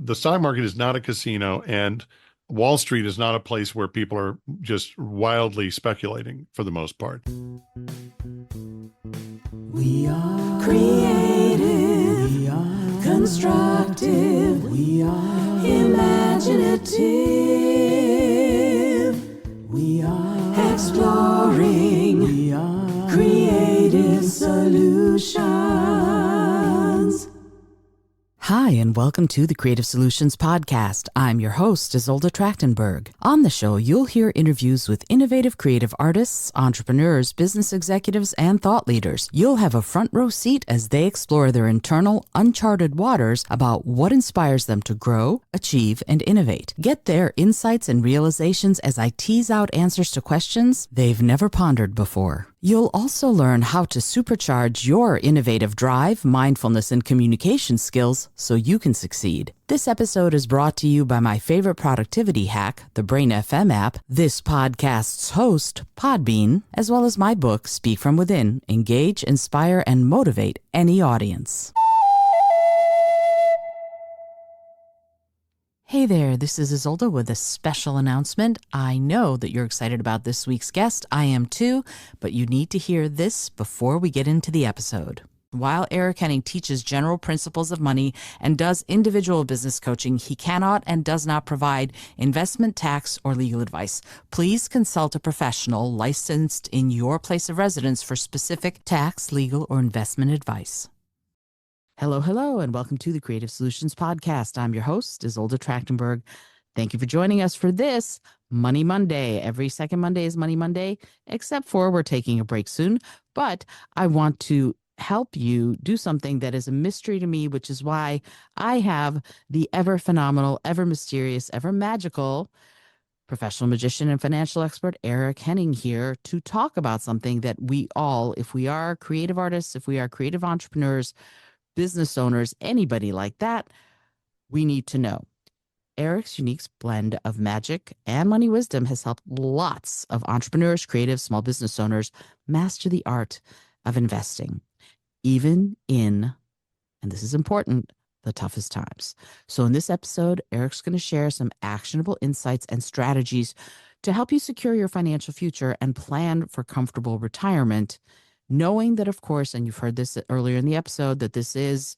the stock market is not a casino, and Wall Street is not a place where people are just wildly speculating for the most part. We are creative. We are constructive. We are imaginative. We are exploring. We are creative solutions. Hi, and welcome to the Creative Solutions Podcast. I'm your host, Isolde Trachtenberg. On the show, you'll hear interviews with innovative creative artists, entrepreneurs, business executives, and thought leaders. You'll have a front row seat as they explore their internal, uncharted waters about what inspires them to grow, achieve, and innovate. Get their insights and realizations as I tease out answers to questions they've never pondered before. You'll also learn how to supercharge your innovative drive, mindfulness, and communication skills so you can succeed. This episode is brought to you by my favorite productivity hack, the Brain FM app, this podcast's host, Podbean, as well as my book, Speak From Within, Engage, Inspire, and Motivate Any Audience. Hey there, this is Isolde with a special announcement. I know that you're excited about this week's guest. I am too, but you need to hear this before we get into the episode. While Eric Henning teaches general principles of money and does individual business coaching, he cannot and does not provide investment, tax, or legal advice. Please consult a professional licensed in your place of residence for specific tax, legal, or investment advice. Hello, and welcome to the Creative Solutions Podcast. I'm your host, Isolde Trachtenberg. Thank you for joining us for this Money Monday. Every second Monday is Money Monday, except for we're taking a break soon. But I want to help you do something that is a mystery to me, which is why I have the ever phenomenal, ever mysterious, ever magical professional magician and financial expert Eric Henning here to talk about something that we all, if we are creative artists, if we are creative entrepreneurs, business owners, anybody like that, we need to know. Eric's unique blend of magic and money wisdom has helped lots of entrepreneurs, creatives, small business owners master the art of investing, even in, and this is important, the toughest times. So in this episode, Eric's going to share some actionable insights and strategies to help you secure your financial future and plan for comfortable retirement, knowing that, of course, and you've heard this earlier in the episode, that this is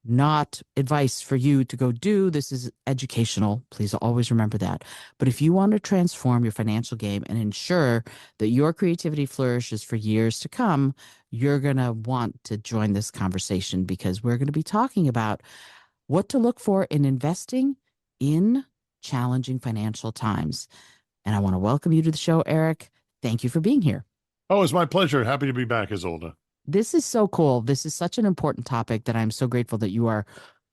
not advice for you to go do. This is educational. Please always remember that. But if you want to transform your financial game and ensure that your creativity flourishes for years to come, you're going to want to join this conversation because we're going to be talking about what to look for in investing in challenging financial times. And I want to welcome you to the show, Eric. Thank you for being here. Oh, it's my pleasure. Happy to be back, Isolde. This is so cool. This is such an important topic that I'm so grateful that you are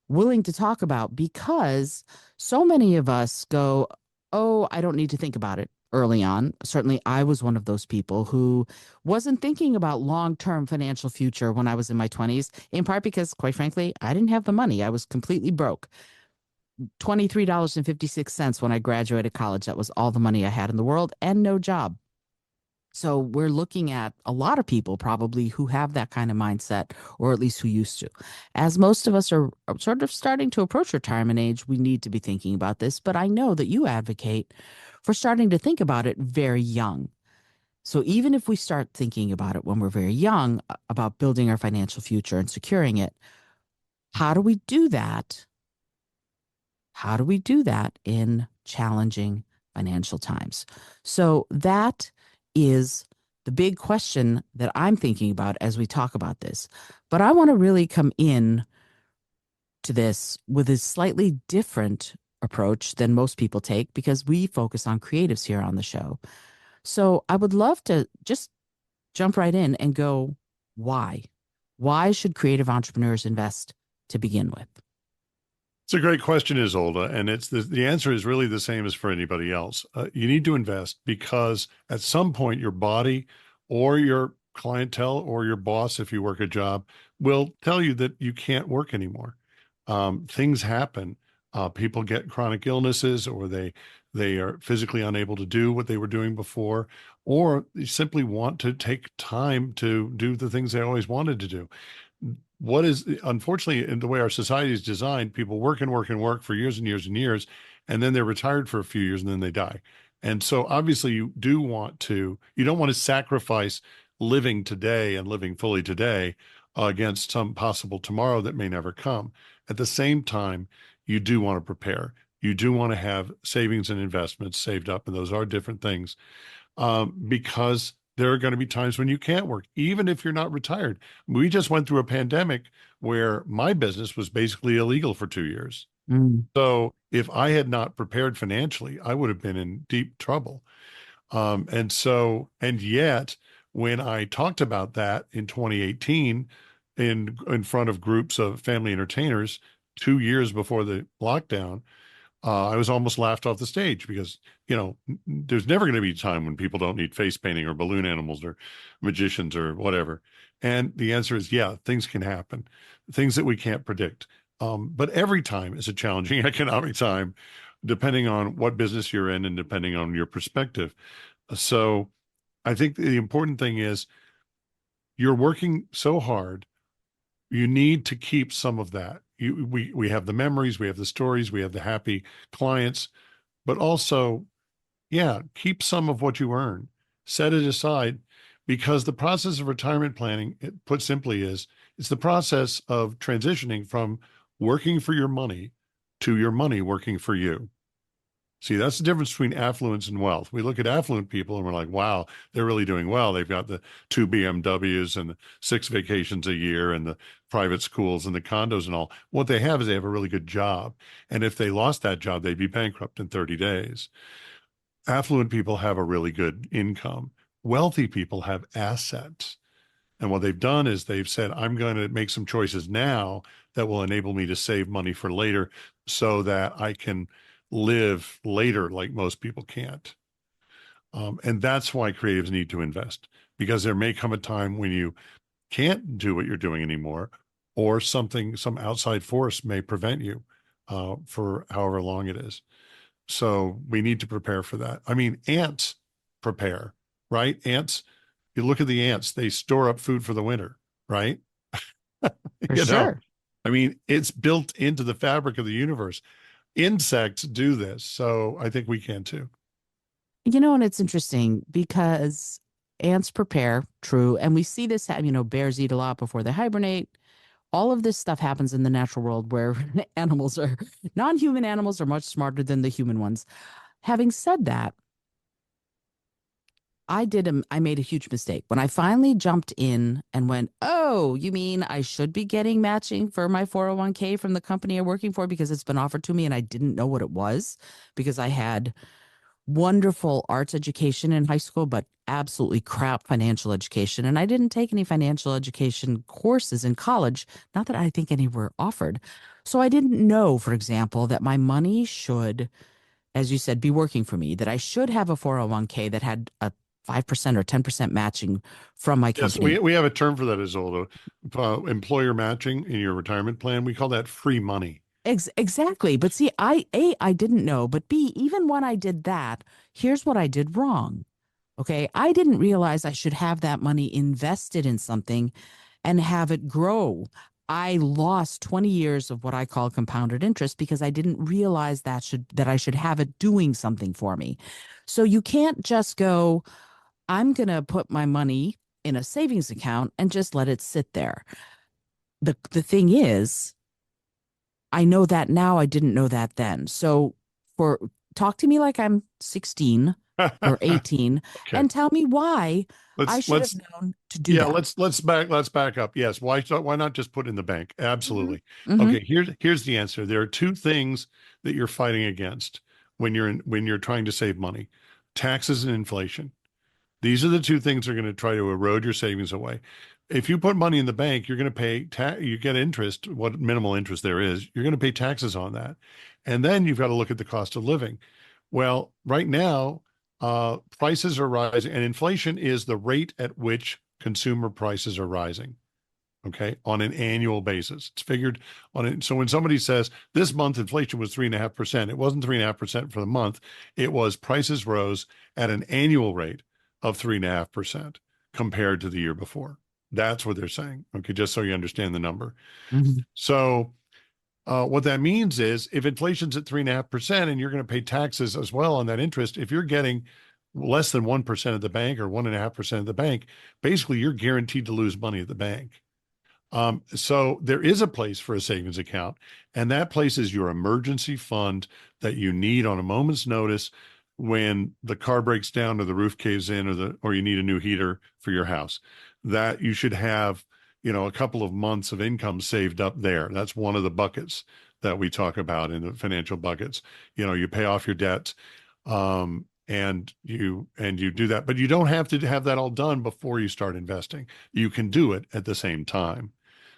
willing to talk about, because so many of us go, oh, I don't need to think about it early on. Certainly, I was one of those people who wasn't thinking about long-term financial future when I was in my 20s, in part because, quite frankly, I didn't have the money. I was completely broke. $23.56 when I graduated college. That was all the money I had in the world and no job. So we're looking at a lot of people probably who have that kind of mindset, or at least who used to. As most of us are sort of starting to approach retirement age, we need to be thinking about this. But I know that you advocate for starting to think about it very young. So even if we start thinking about it when we're very young, about building our financial future and securing it, how do we do that? How do we do that in challenging financial times? So that is the big question that I'm thinking about as we talk about this. But I want to really come in to this with a slightly different approach than most people take, because we focus on creatives here on the show. So I would love to just jump right in and go, why? Why should creative entrepreneurs invest to begin with? It's a great question, Isolde, and it's the answer is really the same as for anybody else. You need to invest because at some point your body or your clientele or your boss, if you work a job, will tell you that you can't work anymore. Things happen. People get chronic illnesses, or they are physically unable to do what they were doing before, or they simply want to take time to do the things they always wanted to do. what is, unfortunately, in the way our society is designed, people work and work and work for years and years and years, and then they're retired for a few years and then they die. And so obviously you don't want to sacrifice living today and living fully today against some possible tomorrow that may never come. At the same time, you do want to prepare. You do want to have savings and investments saved up, and those are different things, because there are going to be times when you can't work, even if you're not retired. We just went through a pandemic where my business was basically illegal for 2 years. Mm, So if I had not prepared financially, I would have been in deep trouble. And yet, when I talked about that in 2018 in front of groups of family entertainers 2 years before the lockdown, I was almost laughed off the stage because, there's never going to be a time when people don't need face painting or balloon animals or magicians or whatever. And the answer is, yeah, things can happen, things that we can't predict. But every time is a challenging economic time, depending on what business you're in and depending on your perspective. So I think the important thing is you're working so hard, you need to keep some of that. We have the memories, we have the stories, we have the happy clients, but also, yeah, keep some of what you earn, set it aside, because the process of retirement planning, put simply, is it's the process of transitioning from working for your money to your money working for you. See, that's the difference between affluence and wealth. We look at affluent people and we're like, wow, they're really doing well. They've got the two BMWs and the 6 vacations a year and the private schools and the condos and all. What they have is they have a really good job. And if they lost that job, they'd be bankrupt in 30 days. Affluent people have a really good income. Wealthy people have assets. And what they've done is they've said, I'm going to make some choices now that will enable me to save money for later so that I can live later like most people can't. And that's why creatives need to invest, because there may come a time when you can't do what you're doing anymore, or some outside force may prevent you for however long it is. So we need to prepare for that. I mean, ants prepare, right? Ants, you look at the ants, they store up food for the winter, right? for You know, sure. I mean, it's built into the fabric of the universe. Insects do this. So I think we can too. And it's interesting because ants prepare, true. And we see this, bears eat a lot before they hibernate. All of this stuff happens in the natural world where non-human animals are much smarter than the human ones. Having said that, I made a huge mistake. When I finally jumped in and went, oh, you mean I should be getting matching for my 401k from the company I'm working for because it's been offered to me and I didn't know what it was because I had wonderful arts education in high school, but absolutely crap financial education. And I didn't take any financial education courses in college, not that I think any were offered. So I didn't know, for example, that my money should, as you said, be working for me, that I should have a 401k that had a 5% or 10% matching from my Yes, company. we have a term for that, Isolde. Employer matching in your retirement plan. We call that free money. Exactly. But see, I didn't know, but B, even when I did that, here's what I did wrong. Okay. I didn't realize I should have that money invested in something and have it grow. I lost 20 years of what I call compounded interest because I didn't realize that I should have it doing something for me. So you can't just go, I'm going to put my money in a savings account and just let it sit there. The thing is, I know that now. I didn't know that then. So for talk to me like I'm 16 or 18 Okay. and tell me why I should have Let's known to do yeah, that. let's back up. Yes, why not just put in the bank? Hmm. Absolutely. Hmm. Okay, here's the answer. There are two things that you're fighting against when you're trying to save money. Taxes and inflation. These are the two things that are going to try to erode your savings away. If you put money in the bank, you're going to you get interest, what minimal interest there is. You're going to pay taxes on that. And then you've got to look at the cost of living. Well, right now, prices are rising, and inflation is the rate at which consumer prices are rising. Okay, on an annual basis, it's figured on it. So when somebody says this month inflation was 3.5%, it wasn't 3.5% for the month. It was prices rose at an annual rate of 3.5% compared to the year before. That's what they're saying. Okay, just so you understand the number. Mhm. So what that means is if inflation's at 3.5% and you're going to pay taxes as well on that interest, if you're getting less than 1% at the bank or 1.5% at the bank, basically you're guaranteed to lose money at the bank. So there is a place for a savings account, and that place is your emergency fund that you need on a moment's notice when the car breaks down or the roof caves in or you need a new heater for your house. That you should have, a couple of months of income saved up there. That's one of the buckets that we talk about in the financial buckets. You pay off your debts, and you do that, but you don't have to have that all done before you start investing. You can do it at the same time.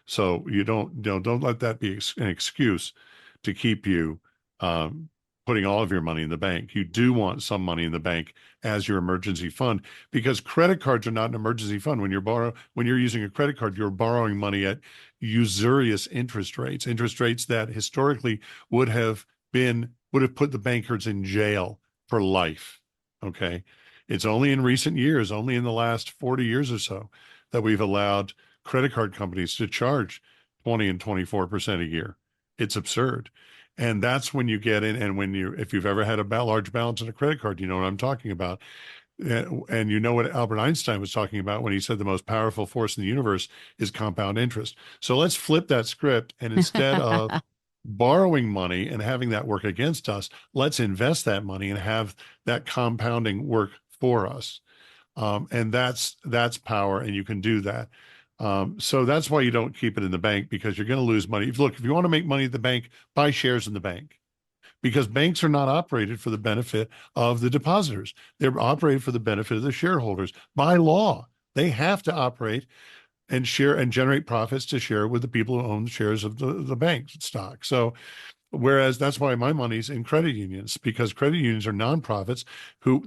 So you don't let that be an excuse to keep you um, putting all of your money in the bank. You do want some money in the bank as your emergency fund, because credit cards are not an emergency fund. When you're using a credit card, you're borrowing money at usurious interest rates that historically would have put the bankers in jail for life. Okay. It's only in recent years, only in the last 40 years or so, that we've allowed credit card companies to charge 20 and 24% a year. It's absurd. And that's when you get in. And if you've ever had a large balance on a credit card, you know what I'm talking about. And you know what Albert Einstein was talking about when he said the most powerful force in the universe is compound interest. So let's flip that script. And instead of borrowing money and having that work against us, let's invest that money and have that compounding work for us. And that's power, and you can do that. So that's why you don't keep it in the bank, because you're going to lose money. If you want to make money at the bank, buy shares in the bank, because banks are not operated for the benefit of the depositors. They're operated for the benefit of the shareholders. By law, they have to operate and share and generate profits to share with the people who own shares of the bank stock. So whereas that's why my money's in credit unions, because credit unions are nonprofits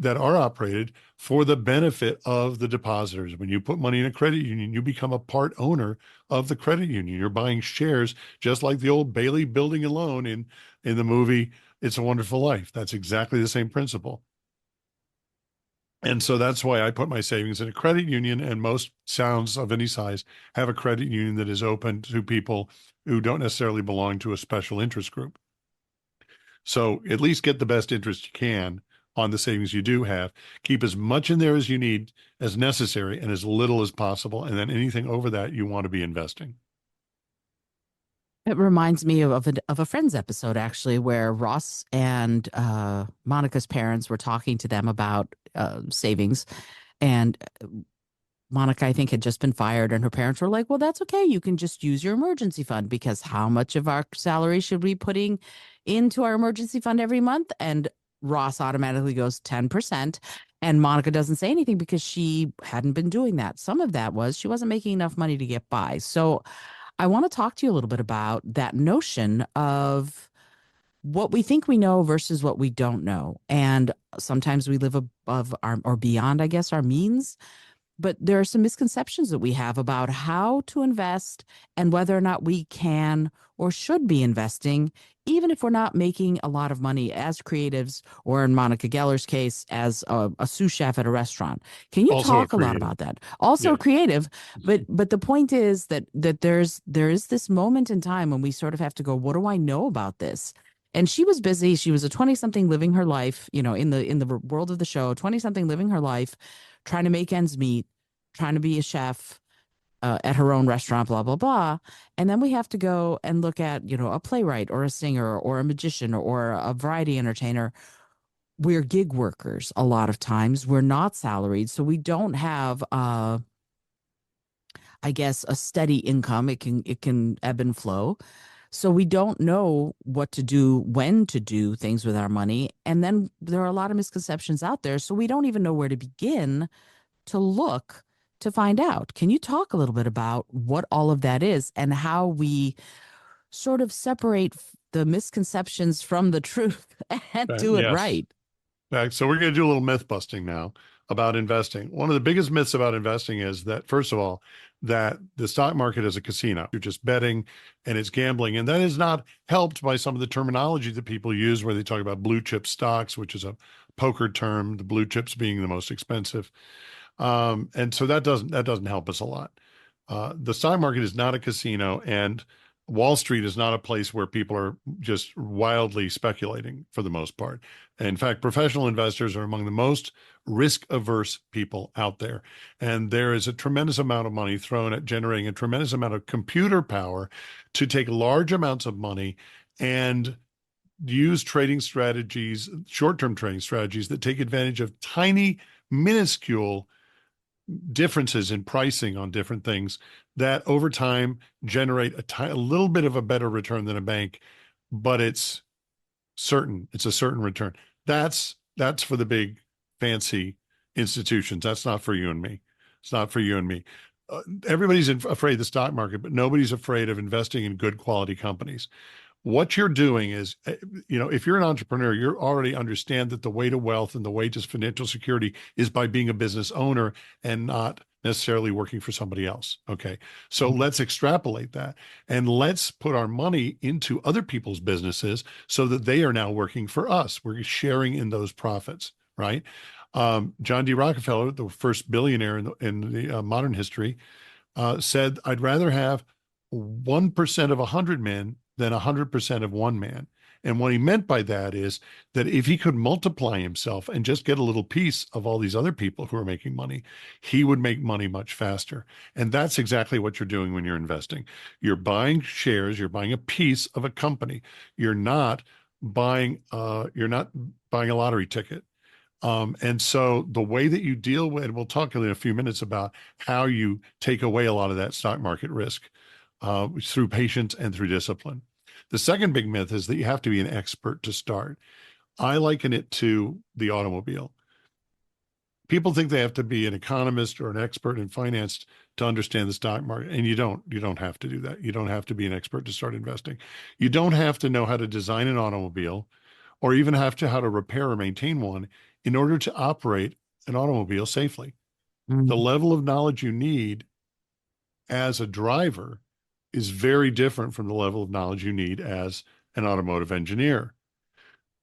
that are operated for the benefit of the depositors. When you put money in a credit union, you become a part owner of the credit union. You're buying shares, just like the old Bailey building and loan in the movie It's a Wonderful Life. That's exactly the same principle. And so that's why I put my savings in a credit union, and most towns of any size have a credit union that is open to people who don't necessarily belong to a special interest group. So at least get the best interest you can on the savings you do have. Keep as much in there as you need, as necessary, and as little as possible. And then anything over that, you want to be investing. It reminds me of a Friends episode, actually, where Ross and Monica's parents were talking to them about savings. And Monica, I think, had just been fired, and her parents were like, well, that's okay. You can just use your emergency fund, because how much of our salary should we be putting into our emergency fund every month? And Ross automatically goes 10%. And Monica doesn't say anything because she hadn't been doing that. Some of that was she wasn't making enough money to get by. So I want to talk to you a little bit about that notion of what we think we know versus what we don't know. And sometimes we live above our or beyond, I guess, our means. But there are some misconceptions that we have about how to invest and whether or not we can or should be investing, even if we're not making a lot of money as creatives, or in Monica Geller's case, as a sous chef at a restaurant. Can you Also a talk a lot creative. about that? Also Yeah. creative, but the point is that there is this moment in time when we sort of have to go, what do I know about this? And she was busy. She was a 20 something living her life, in the world of the show, 20 something living her life, trying to make ends meet, trying to be a chef at her own restaurant, blah, blah, blah. And then we have to go and look at, a playwright or a singer or a magician or a variety entertainer. We're gig workers a lot of times. We're not salaried. So we don't have, I guess, a steady income. It can ebb and flow. So we don't know what to do, when to do things with our money. And then there are a lot of misconceptions out there. So we don't even know where to begin to look to find out. Can you talk a little bit about what all of that is and how we sort of separate the misconceptions from the truth and do it Yes. right? So we're going to do a little myth busting now about investing. One of the biggest myths about investing is that, first of all, that the stock market is a casino. You're just betting and it's gambling. And that is not helped by some of the terminology that people use, where they talk about blue chip stocks, which is a poker term, the blue chips being the most expensive. And so that doesn't help us a lot. The stock market is not a casino, and Wall Street is not a place where people are just wildly speculating for the most part. In fact, professional investors are among the most risk averse people out there. And there is a tremendous amount of money thrown at generating a tremendous amount of computer power to take large amounts of money and use trading strategies, short-term trading strategies that take advantage of tiny, minuscule differences in pricing on different things that over time generate a little bit of a better return than a bank, but it's certain. It's a certain return. That's for the big fancy institutions. That's not for you and me. It's not for you and me. Everybody's afraid of the stock market, but nobody's afraid of investing in good quality companies. What you're doing is, if you're an entrepreneur, you already understand that the way to wealth and the way to financial security is by being a business owner and not necessarily working for somebody else. Okay. So let's extrapolate that and let's put our money into other people's businesses so that they are now working for us. We're sharing in those profits, right? John D. Rockefeller, the first billionaire in the modern history, said, I'd rather have 1% of 100 men than 100% of one man. And what he meant by that is that if he could multiply himself and just get a little piece of all these other people who are making money, he would make money much faster. And that's exactly what you're doing when you're investing. You're buying shares, you're buying a piece of a company. You're not buying a lottery ticket. And so the way that you deal with, and we'll talk in a few minutes about how you take away a lot of that stock market risk through patience and through discipline. The second big myth is that you have to be an expert to start. I liken it to the automobile. People think they have to be an economist or an expert in finance to understand the stock market, and you don't. You don't have to do that. You don't have to be an expert to start investing. You don't have to know how to design an automobile or even have to how to repair or maintain one in order to operate an automobile safely. The Mm. level of knowledge you need as a driver is very different from the level of knowledge you need as an automotive engineer.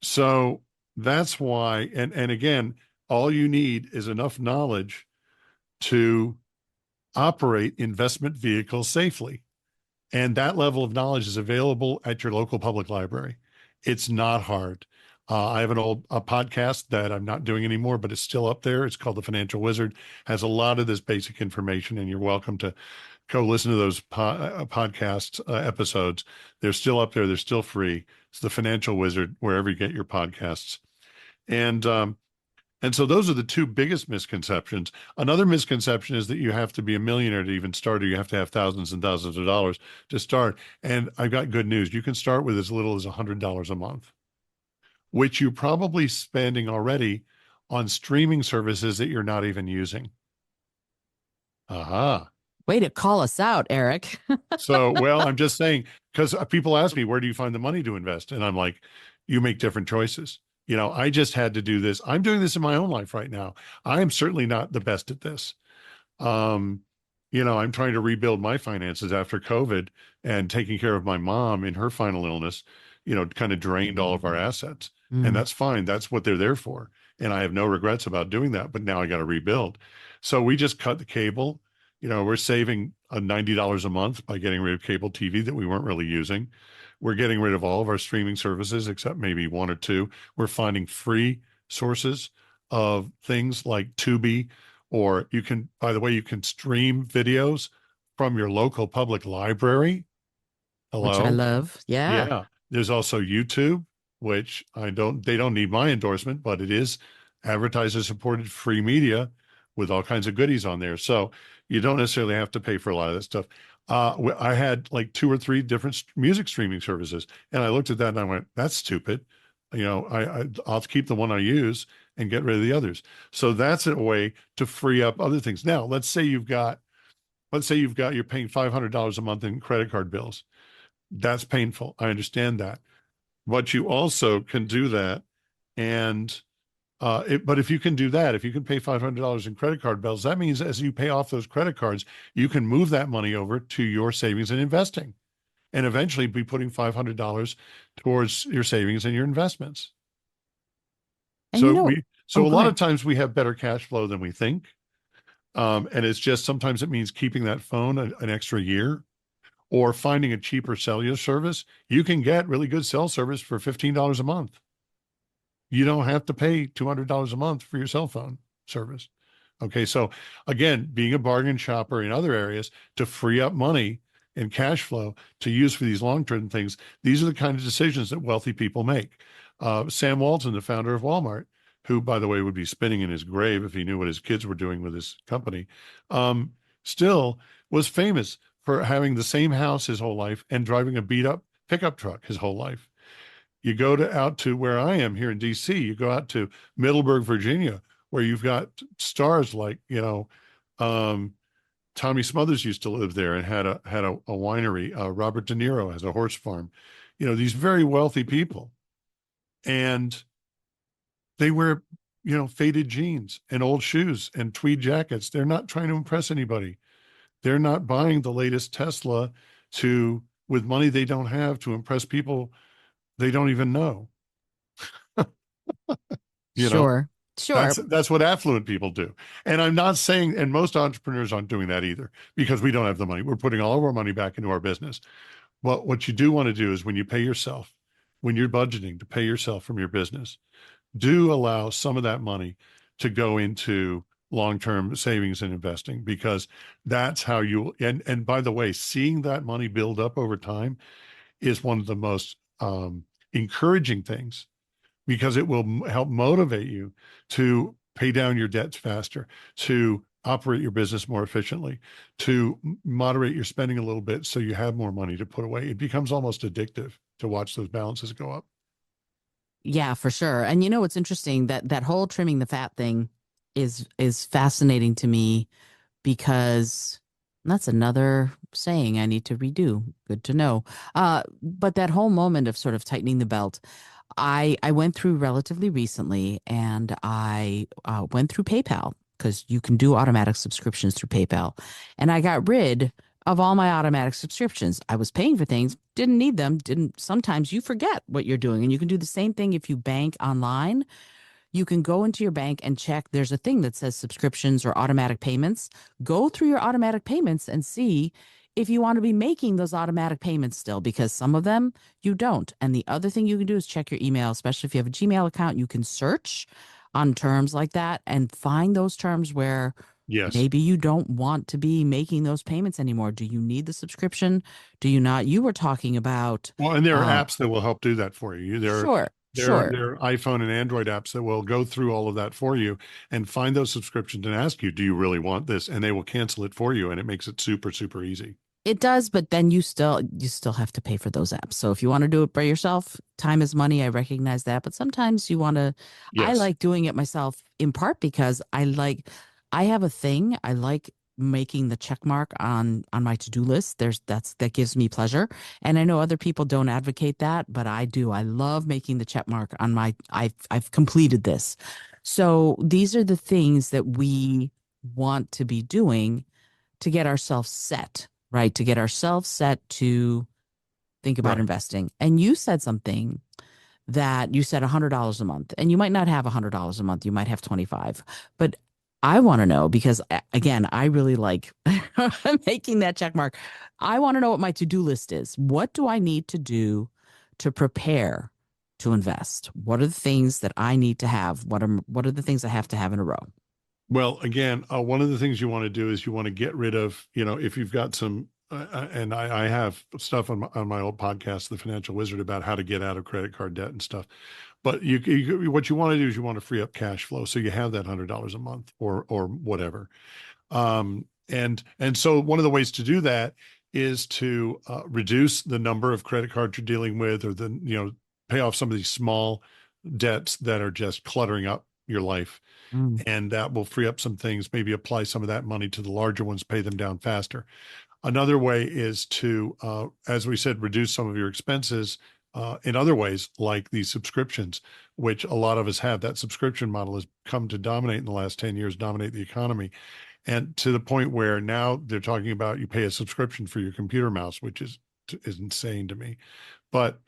So that's why, and again, all you need is enough knowledge to operate investment vehicles safely. And that level of knowledge is available at your local public library. It's not hard. I have a podcast that I'm not doing anymore, but it's still up there. It's called The Financial Wizard, has a lot of this basic information, and you're welcome to go listen to those podcast episodes. They're still up there. They're still free. It's The Financial Wizard, wherever you get your podcasts. And so those are the two biggest misconceptions. Another misconception is that you have to be a millionaire to even start, or you have to have thousands and thousands of dollars to start. And I've got good news. You can start with as little as $100 a month, which you're probably spending already on streaming services that you're not even using. Aha. Way to call us out, Eric. So, well, I'm just saying, because people ask me, where do you find the money to invest? And I'm like, you make different choices. I just had to do this. I'm doing this in my own life right now. I am certainly not the best at this. Um, I'm trying to rebuild my finances after COVID, and taking care of my mom in her final illness, kind of drained all of our assets. And Mm. that's fine. That's what they're there for. And I have no regrets about doing that. But now I got to rebuild. So we just cut the cable. We're saving $90 a month by getting rid of cable TV that we weren't really using. We're getting rid of all of our streaming services except maybe one or two. We're finding free sources of things like Tubi, or by the way, you can stream videos from your local public library. Which I Hello? love. Yeah. Yeah. There's also YouTube, which they don't need my endorsement, but it is advertiser supported free media with all kinds of goodies on there. So you don't necessarily have to pay for a lot of that stuff. I had like two or three different music streaming services, and I looked at that and I went, that's stupid. I'll keep the one I use and get rid of the others. So that's a way to free up other things. Now, you're paying $500 a month in credit card bills. That's painful. I understand that. But you also can do that. And but if you can do that, if you can pay $500 in credit card bills, that means as you pay off those credit cards, you can move that money over to your savings and investing, and eventually be putting $500 towards your savings and your investments. And So oh, a go lot ahead. of times we have better cash flow than we think. And it's just sometimes it means keeping that phone an extra year or finding a cheaper cellular service. You can get really good cell service for $15 a month. You don't have to pay $200 a month for your cell phone service. Okay. So again, being a bargain shopper in other areas to free up money and cash flow to use for these long-term things, these are the kind of decisions that wealthy people make. Sam Walton, the founder of Walmart, who, by the way, would be spinning in his grave if he knew what his kids were doing with his company, still was famous for having the same house his whole life and driving a beat up pickup truck his whole life. You go out to where I am here in DC, you go out to Middleburg, Virginia, where you've got stars like, um, Tommy Smothers used to live there and had a winery. Robert De Niro has a horse farm. These very wealthy people, and they wear, faded jeans and old shoes and tweed jackets. They're not trying to impress anybody. They're not buying the latest Tesla with money they don't have to impress people they don't even know. you know, Sure. Sure. that's what affluent people do. And I'm not saying, and most entrepreneurs aren't doing that either because we don't have the money. We're putting all of our money back into our business. Well, what you do want to do is when you pay yourself, when you're budgeting to pay yourself from your business, do allow some of that money to go into long-term savings and investing because that's how and by the way, seeing that money build up over time is one of the most encouraging things because it will help motivate you to pay down your debts faster, to operate your business more efficiently, to moderate your spending a little bit so you have more money to put away. It becomes almost addictive to watch those balances go up. Yeah, for sure. And what's interesting that whole trimming the fat thing is fascinating to me because that's another saying I need to redo. Good to know. But that whole moment of sort of tightening the belt, I went through relatively recently, and I went through PayPal because you can do automatic subscriptions through PayPal, and I got rid of all my automatic subscriptions. I was paying for things, didn't need them, didn't. Sometimes you forget what you're doing, and you can do the same thing if you bank online. You can go into your bank and check. There's a thing that says subscriptions or automatic payments. Go through your automatic payments and see if you want to be making those automatic payments still, because some of them you don't. And the other thing you can do is check your email, especially if you have a Gmail account. You can search on terms like that and find those terms where Yes. maybe you don't want to be making those payments anymore. Do you need the subscription? Do you not? You were talking about, Well, and there are apps that will help do that for you. sure, sure. There are iPhone and Android apps that will go through all of that for you and find those subscriptions and ask you, do you really want this? And they will cancel it for you. And it makes it super, super easy. It does, but then you still have to pay for those apps. So if you want to do it by yourself, time is money. I recognize that, but sometimes you want to. I Yes. like doing it myself in part because I have a thing. I like making the check mark on my to-do list. That gives me pleasure. And I know other people don't advocate that, but I do. I love making the check mark on my I've completed this. So these are the things that we want to be doing to get ourselves set, right? To get ourselves set to think about Right. investing. And you said something that you said $100 a month, and you might not have $100 a month. You might have 25, but I want to know because again, I really like making that check mark. I want to know what my to-do list is. What do I need to do to prepare to invest? What are the things that I need to have? What are the things I have to have in a row? Well, again, one of the things you want to do is you want to get rid of, if you've got some, and I have stuff on my old podcast, The Financial Wizard, about how to get out of credit card debt and stuff. But what you want to do is you want to free up cash flow so you have that $100 a month or whatever. And so one of the ways to do that is to reduce the number of credit cards you're dealing with, or pay off some of these small debts that are just cluttering up your life, Mm. and that will free up some things, maybe apply some of that money to the larger ones, pay them down faster. Another way is to, as we said, reduce some of your expenses in other ways, like these subscriptions, which a lot of us have. That subscription model has come to dominate in the last 10 years, dominate the economy. And to the point where now they're talking about you pay a subscription for your computer mouse, which is insane to me. But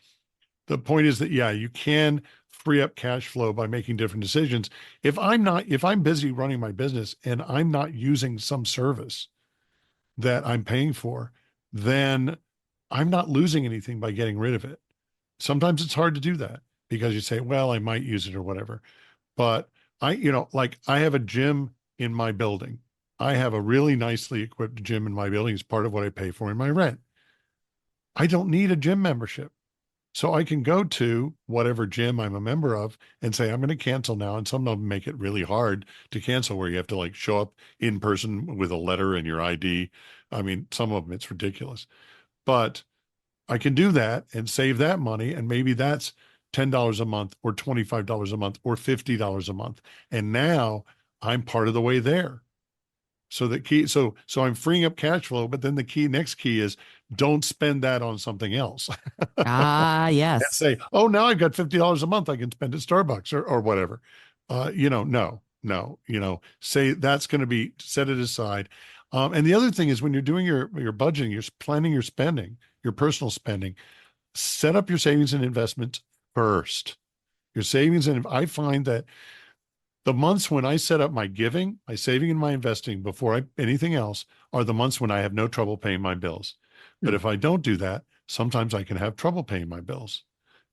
the point is that, yeah, you can free up cash flow by making different decisions. If I'm busy running my business and I'm not using some service that I'm paying for, then I'm not losing anything by getting rid of it. Sometimes it's hard to do that because you say, well, I might use it or whatever. But like I have a gym in my building. I have a really nicely equipped gym in my building. It's part of what I pay for in my rent. I don't need a gym membership. So I can go to whatever gym I'm a member of and say, I'm going to cancel now. And some of them make it really hard to cancel where you have to like show up in person with a letter and your ID. I mean, some of them it's ridiculous, but I can do that and save that money. And maybe that's $10 a month or $25 a month or $50 a month. And now I'm part of the way there. So I'm freeing up cash flow, but then next key is don't spend that on something else. Ah, And yes. say, oh, now I've got $50 a month I can spend at Starbucks or whatever. No, say that's going to be set it aside. And the other thing is when you're doing your budgeting, you're planning your spending, your personal spending, set up your savings and investments first. Your savings, and I find that the months when I set up my giving, my saving, and my investing before anything else are the months when I have no trouble paying my bills. But Hmm. if I don't do that, sometimes I can have trouble paying my bills.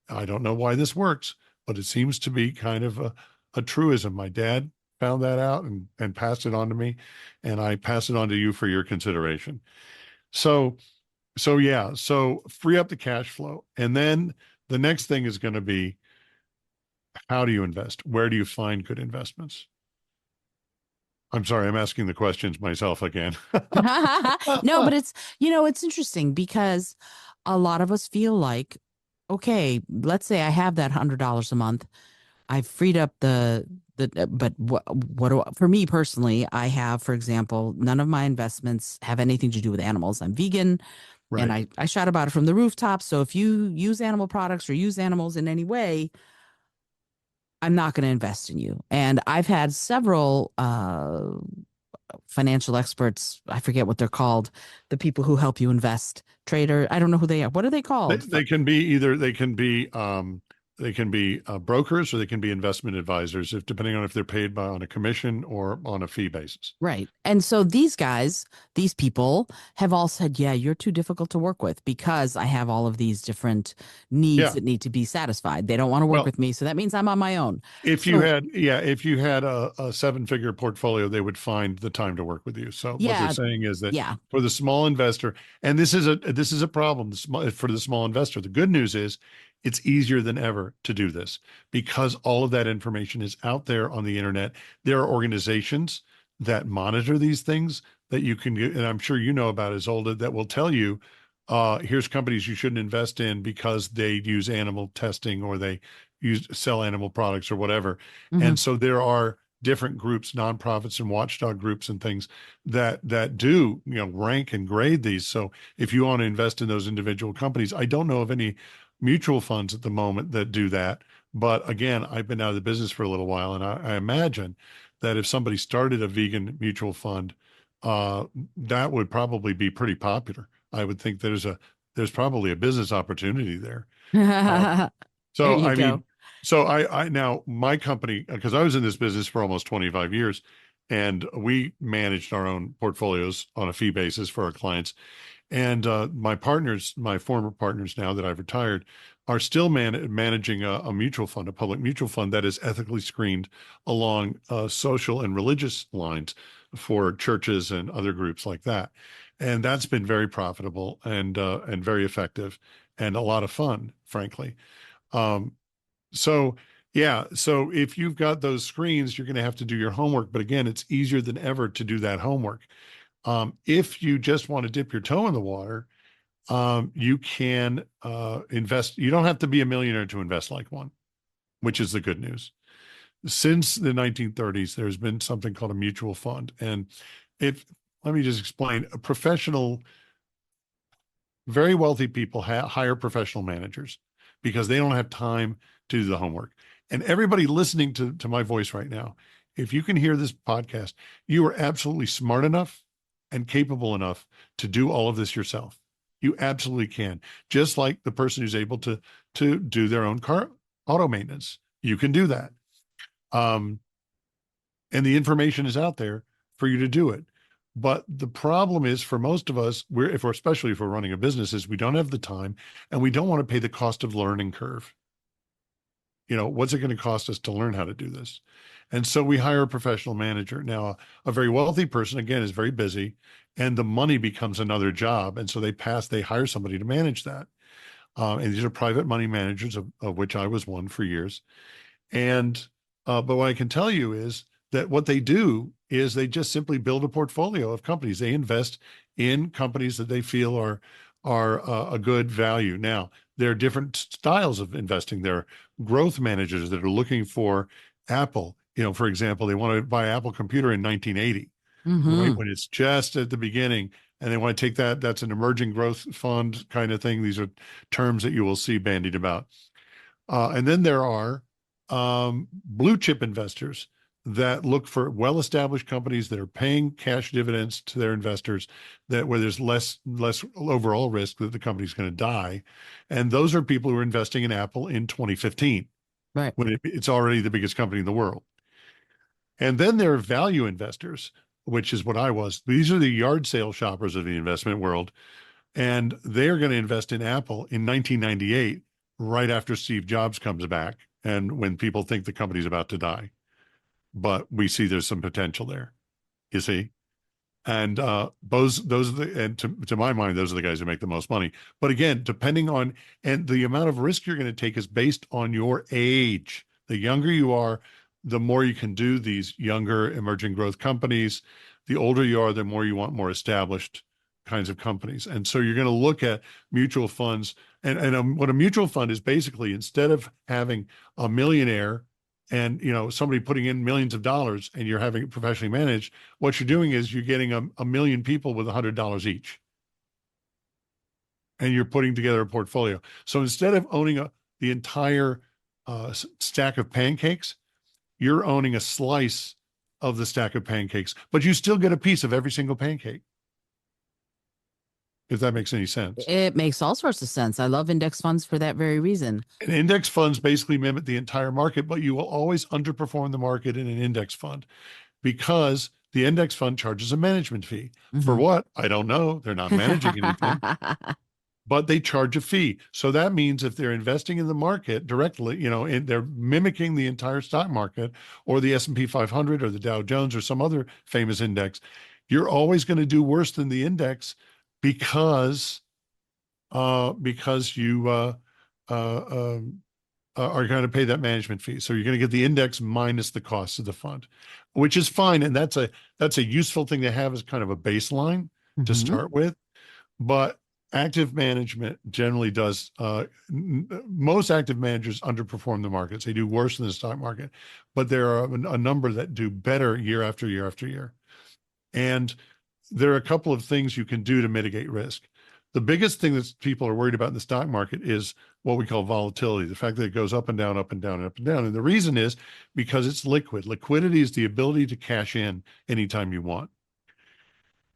I don't know why this works, but it seems to be kind of a truism. My dad found that out and passed it on to me, and I pass it on to you for your consideration. So, so free up the cash flow. And then the next thing is going to be how do you invest? Where do you find good investments? I'm sorry, I'm asking the questions myself again. No, but it's interesting because a lot of us feel like, okay, let's say I have that $100 a month. I've freed up but for me personally, I have, for example, none of my investments have anything to do with animals. I'm vegan and Right. I shout about it from the rooftops. So if you use animal products or use animals in any way, I'm not going to invest in you. And I've had several financial experts, I forget what they're called, the people who help you invest, trader, I don't know who they are. What are they They, called? they can be either they can be brokers or they can be investment advisors, if depending on if they're paid on a commission or on a fee basis. Right. And so these guys, these people have all said, yeah, you're too difficult to work with because I have all of these different needs Yeah. that need to be satisfied. They don't want to work Well, with me. So that means I'm on my own. So, if you had a seven-figure portfolio, they would find the time to work with you. So what they're yeah, saying is that yeah. for the small investor, and this is a problem for the small investor. The good news is it's easier than ever to do this because all of that information is out there on the internet. There are organizations that monitor these things that you can get, and I'm sure you know about Isolde, that will tell you, here's companies you shouldn't invest in because they use animal testing or they sell animal products or whatever. Mhm. And so there are different groups, nonprofits and watchdog groups and things that do, rank and grade these. So if you want to invest in those individual companies, I don't know of any mutual funds at the moment that do that. But again, I've been out of the business for a little while, and I imagine that if somebody started a vegan mutual fund, that would probably be pretty popular. I would think there's probably a business opportunity there. Uh, There so you I go. mean, I now my company, because I was in this business for almost 25 years, and we managed our own portfolios on a fee basis for our clients. And my former partners now that I've retired, are still managing a mutual fund, a public mutual fund that is ethically screened along social and religious lines for churches and other groups like that. And that's been very profitable and very effective and a lot of fun, frankly. Um, so so if you've got those screens, you're going to have to do your homework. But again, it's easier than ever to do that homework. If you just want to dip your toe in the water, you can invest. You don't have to be a millionaire to invest like one, which is the good news. Since the 1930s, there's been something called a mutual fund. And if, let me just explain, a professional, very wealthy people hire professional managers because they don't have time to do the homework. And everybody listening to my voice right now, if you can hear this podcast, you are absolutely smart enough and capable enough to do all of this yourself. You absolutely can. Just like the person who's able to do their own car auto maintenance. You can do that. Um, and the information is out there for you to do it. But the problem is for most of us, especially if we're running a business, is we don't have the time and we don't want to pay the cost of learning curve. What's it going to cost us to learn how to do this? And so we hire a professional manager. Now, a very wealthy person, again, is very busy and the money becomes another job. And so they hire somebody to manage that. And these are private money managers, of which I was one for years. And but what I can tell you is that what they do is they just simply build a portfolio of companies. They invest in companies that they feel are a good value. Now, there are different styles of investing. There are growth managers that are looking for Apple. For example, they want to buy Apple computer in 1980, right Mm-hmm. when it's just at the beginning, and they want to take that. That's an emerging growth fund kind of thing. These are terms that you will see bandied about. And then there are blue chip investors that look for well-established companies that are paying cash dividends to their investors, that where there's less overall risk that the company's going to die. And those are people who are investing in Apple in 2015 Right. when it's already the biggest company in the world. And then there are value investors, which is what I was. These are the yard sale shoppers of the investment world, and they're going to invest in Apple in 1998, right after Steve Jobs comes back and when people think the company's about to die. But we see there's some potential there, you see. And those are and to my mind, those are the guys who make the most money. But again, depending on and the amount of risk you're going to take is based on your age. The younger you are, the more you can do these younger emerging growth companies. The older you are, the more you want more established kinds of companies. And so you're going to look at mutual funds. And what a mutual fund is basically, instead of having a millionaire and somebody putting in millions of dollars and you're having it professionally managed, what you're doing is you're getting a million people with $100 each, and you're putting together a portfolio. So instead of owning the entire stack of pancakes, you're owning a slice of the stack of pancakes, but you still get a piece of every single pancake, if that makes any sense. It makes all sorts of sense. I love index funds for that very reason. And index funds basically mimic the entire market, but you will always underperform the market in an index fund because the index fund charges a management fee. For Mm-hmm. what? I don't know. They're not managing anything, but they charge a fee. So that means if they're investing in the market directly, they're mimicking the entire stock market or the S&P 500 or the Dow Jones or some other famous index, you're always going to do worse than the index because you are going to pay that management fee. So you're going to get the index minus the cost of the fund, which is fine, and that's a useful thing to have as kind of a baseline to Mm-hmm. start with. But active management generally does. Most active managers underperform the markets. They do worse than the stock market, but there are a number that do better year after year after year. And there are a couple of things you can do to mitigate risk. The biggest thing that people are worried about in the stock market is what we call volatility, the fact that it goes up and down, up and down, and up and down. And the reason is because it's liquid. Liquidity is the ability to cash in anytime you want.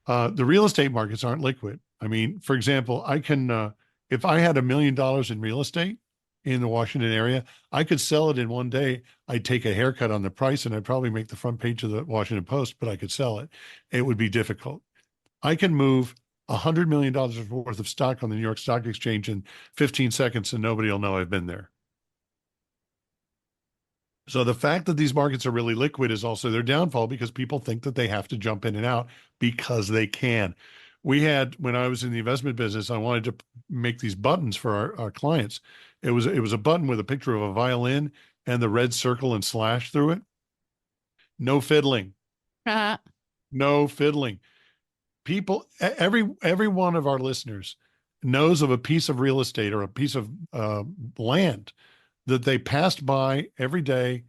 The real estate markets aren't liquid. I mean, for example, if I had $1 million in real estate in the Washington area, I could sell it in one day. I'd take a haircut on the price and I'd probably make the front page of the Washington Post, but I could sell it. It would be difficult. I can move $100 million worth of stock on the New York Stock Exchange in 15 seconds and nobody will know I've been there. So the fact that these markets are really liquid is also their downfall because people think that they have to jump in and out because they can. When I was in the investment business, I wanted to make these buttons for our clients. It was a button with a picture of a violin and the red circle and slash through it. No fiddling. No fiddling. Every one of our listeners knows of a piece of real estate or a piece of land that they passed by every day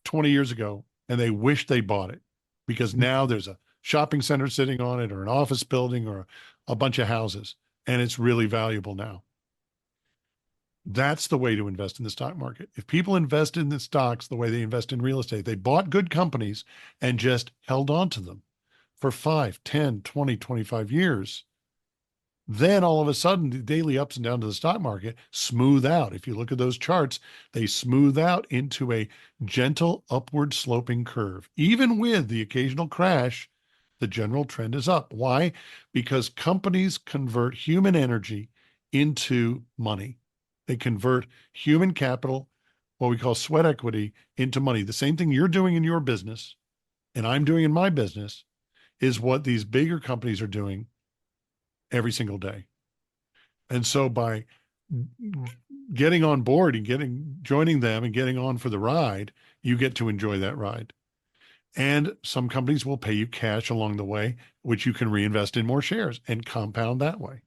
20 years ago and they wish they bought it because now there's a shopping center sitting on it or an office building or a bunch of houses, and it's really valuable now. That's the way to invest in the stock market. If people invest in the stocks the way they invest in real estate, they bought good companies and just held on to them for 5, 10, 20, 25 years, Then all of a sudden, the daily ups and downs of the stock market smooth out. If you look at those charts, they smooth out into a gentle upward sloping curve. Even with the occasional crash, the general trend is up. Why? Because companies convert human energy into money. They convert human capital, what we call sweat equity, into money. The same thing you're doing in your business and I'm doing in my business is what these bigger companies are doing every single day. And so by getting on board and joining them and getting on for the ride, you get to enjoy that ride. And some companies will pay you cash along the way, which you can reinvest in more shares and compound that way.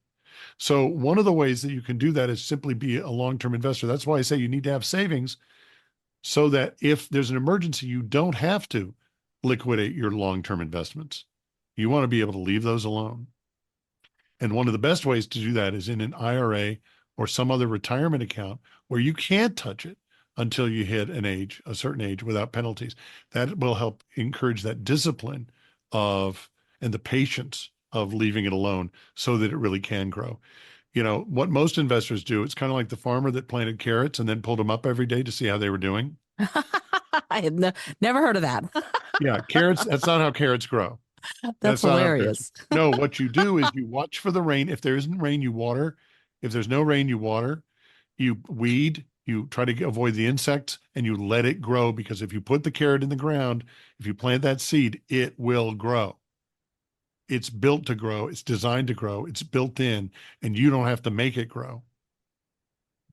So one of the ways that you can do that is simply be a long-term investor. That's why I say you need to have savings so that if there's an emergency, you don't have to liquidate your long-term investments. You want to be able to leave those alone. And one of the best ways to do that is in an IRA or some other retirement account where you can't touch it until you hit a certain age without penalties. That will help encourage that discipline of and the patience of leaving it alone so that it really can grow. You know, what most investors do, it's kind of like the farmer that planted carrots and then pulled them up every day to see how they were doing. I had never heard of that. Yeah, carrots, that's not how carrots grow. That's That's not how carrots. hilarious. No, what you do is you watch for the rain. If there isn't rain, you water. If there's no rain, you water. You weed. You try to avoid the insects and you let it grow because if you put the carrot in the ground, if you plant that seed, it will grow. It's built to grow. It's designed to grow. It's built in, and you don't have to make it grow.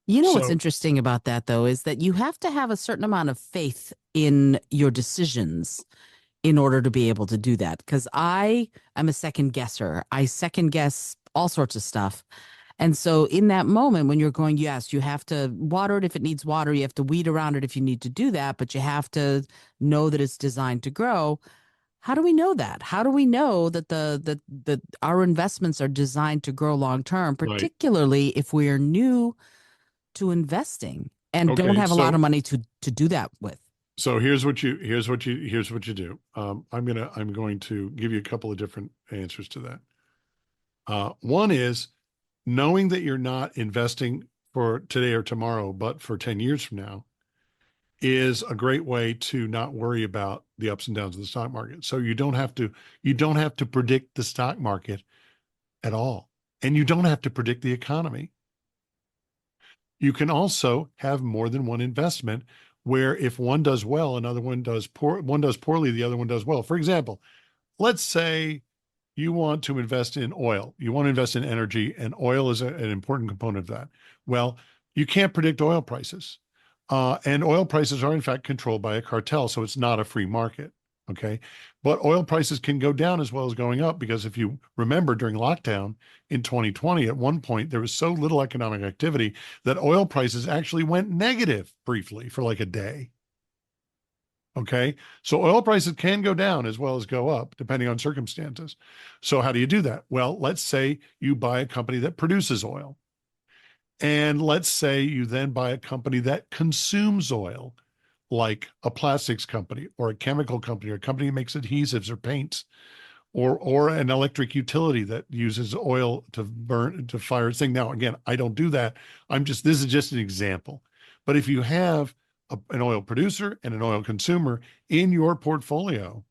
You know what's So, interesting about that, though, is that you have to have a certain amount of faith in your decisions in order to be able to do that. Because I am a second guesser. I second guess all sorts of stuff. And so in that moment when you're going, yes, you have to water it if it needs water, you have to weed around it if you need to do that, but you have to know that it's designed to grow. How do we know that? How do we know that that our investments are designed to grow long term, right. particularly if we are new to investing and don't Okay. have a lot of money to do that with? So here's what you do. I'm going to give you a couple of different answers to that. One is knowing that you're not investing for today or tomorrow, but for 10 years from now is a great way to not worry about the ups and downs of the stock market. So you don't have to predict the stock market at all. And you don't have to predict the economy. You can also have more than one investment where if one does well, another one does poorly, the other one does well. For example, let's say you want to invest in oil. You want to invest in energy, and oil is an important component of that. Well, you can't predict oil prices. And oil prices are, in fact, controlled by a cartel, so it's not a free market. Okay. But oil prices can go down as well as going up because if you remember during lockdown in 2020, at one point, there was so little economic activity that oil prices actually went negative briefly for like a day. Okay. So oil prices can go down as well as go up, depending on circumstances. So, how do you do that? Well, let's say you buy a company that produces oil. And let's say you then buy a company that consumes oil, like a plastics company or a chemical company or a company that makes adhesives or paints or an electric utility that uses oil to burn to fire its thing. Now, again, I don't do that. This is just an example. But if you have an oil producer and an oil consumer in your portfolio,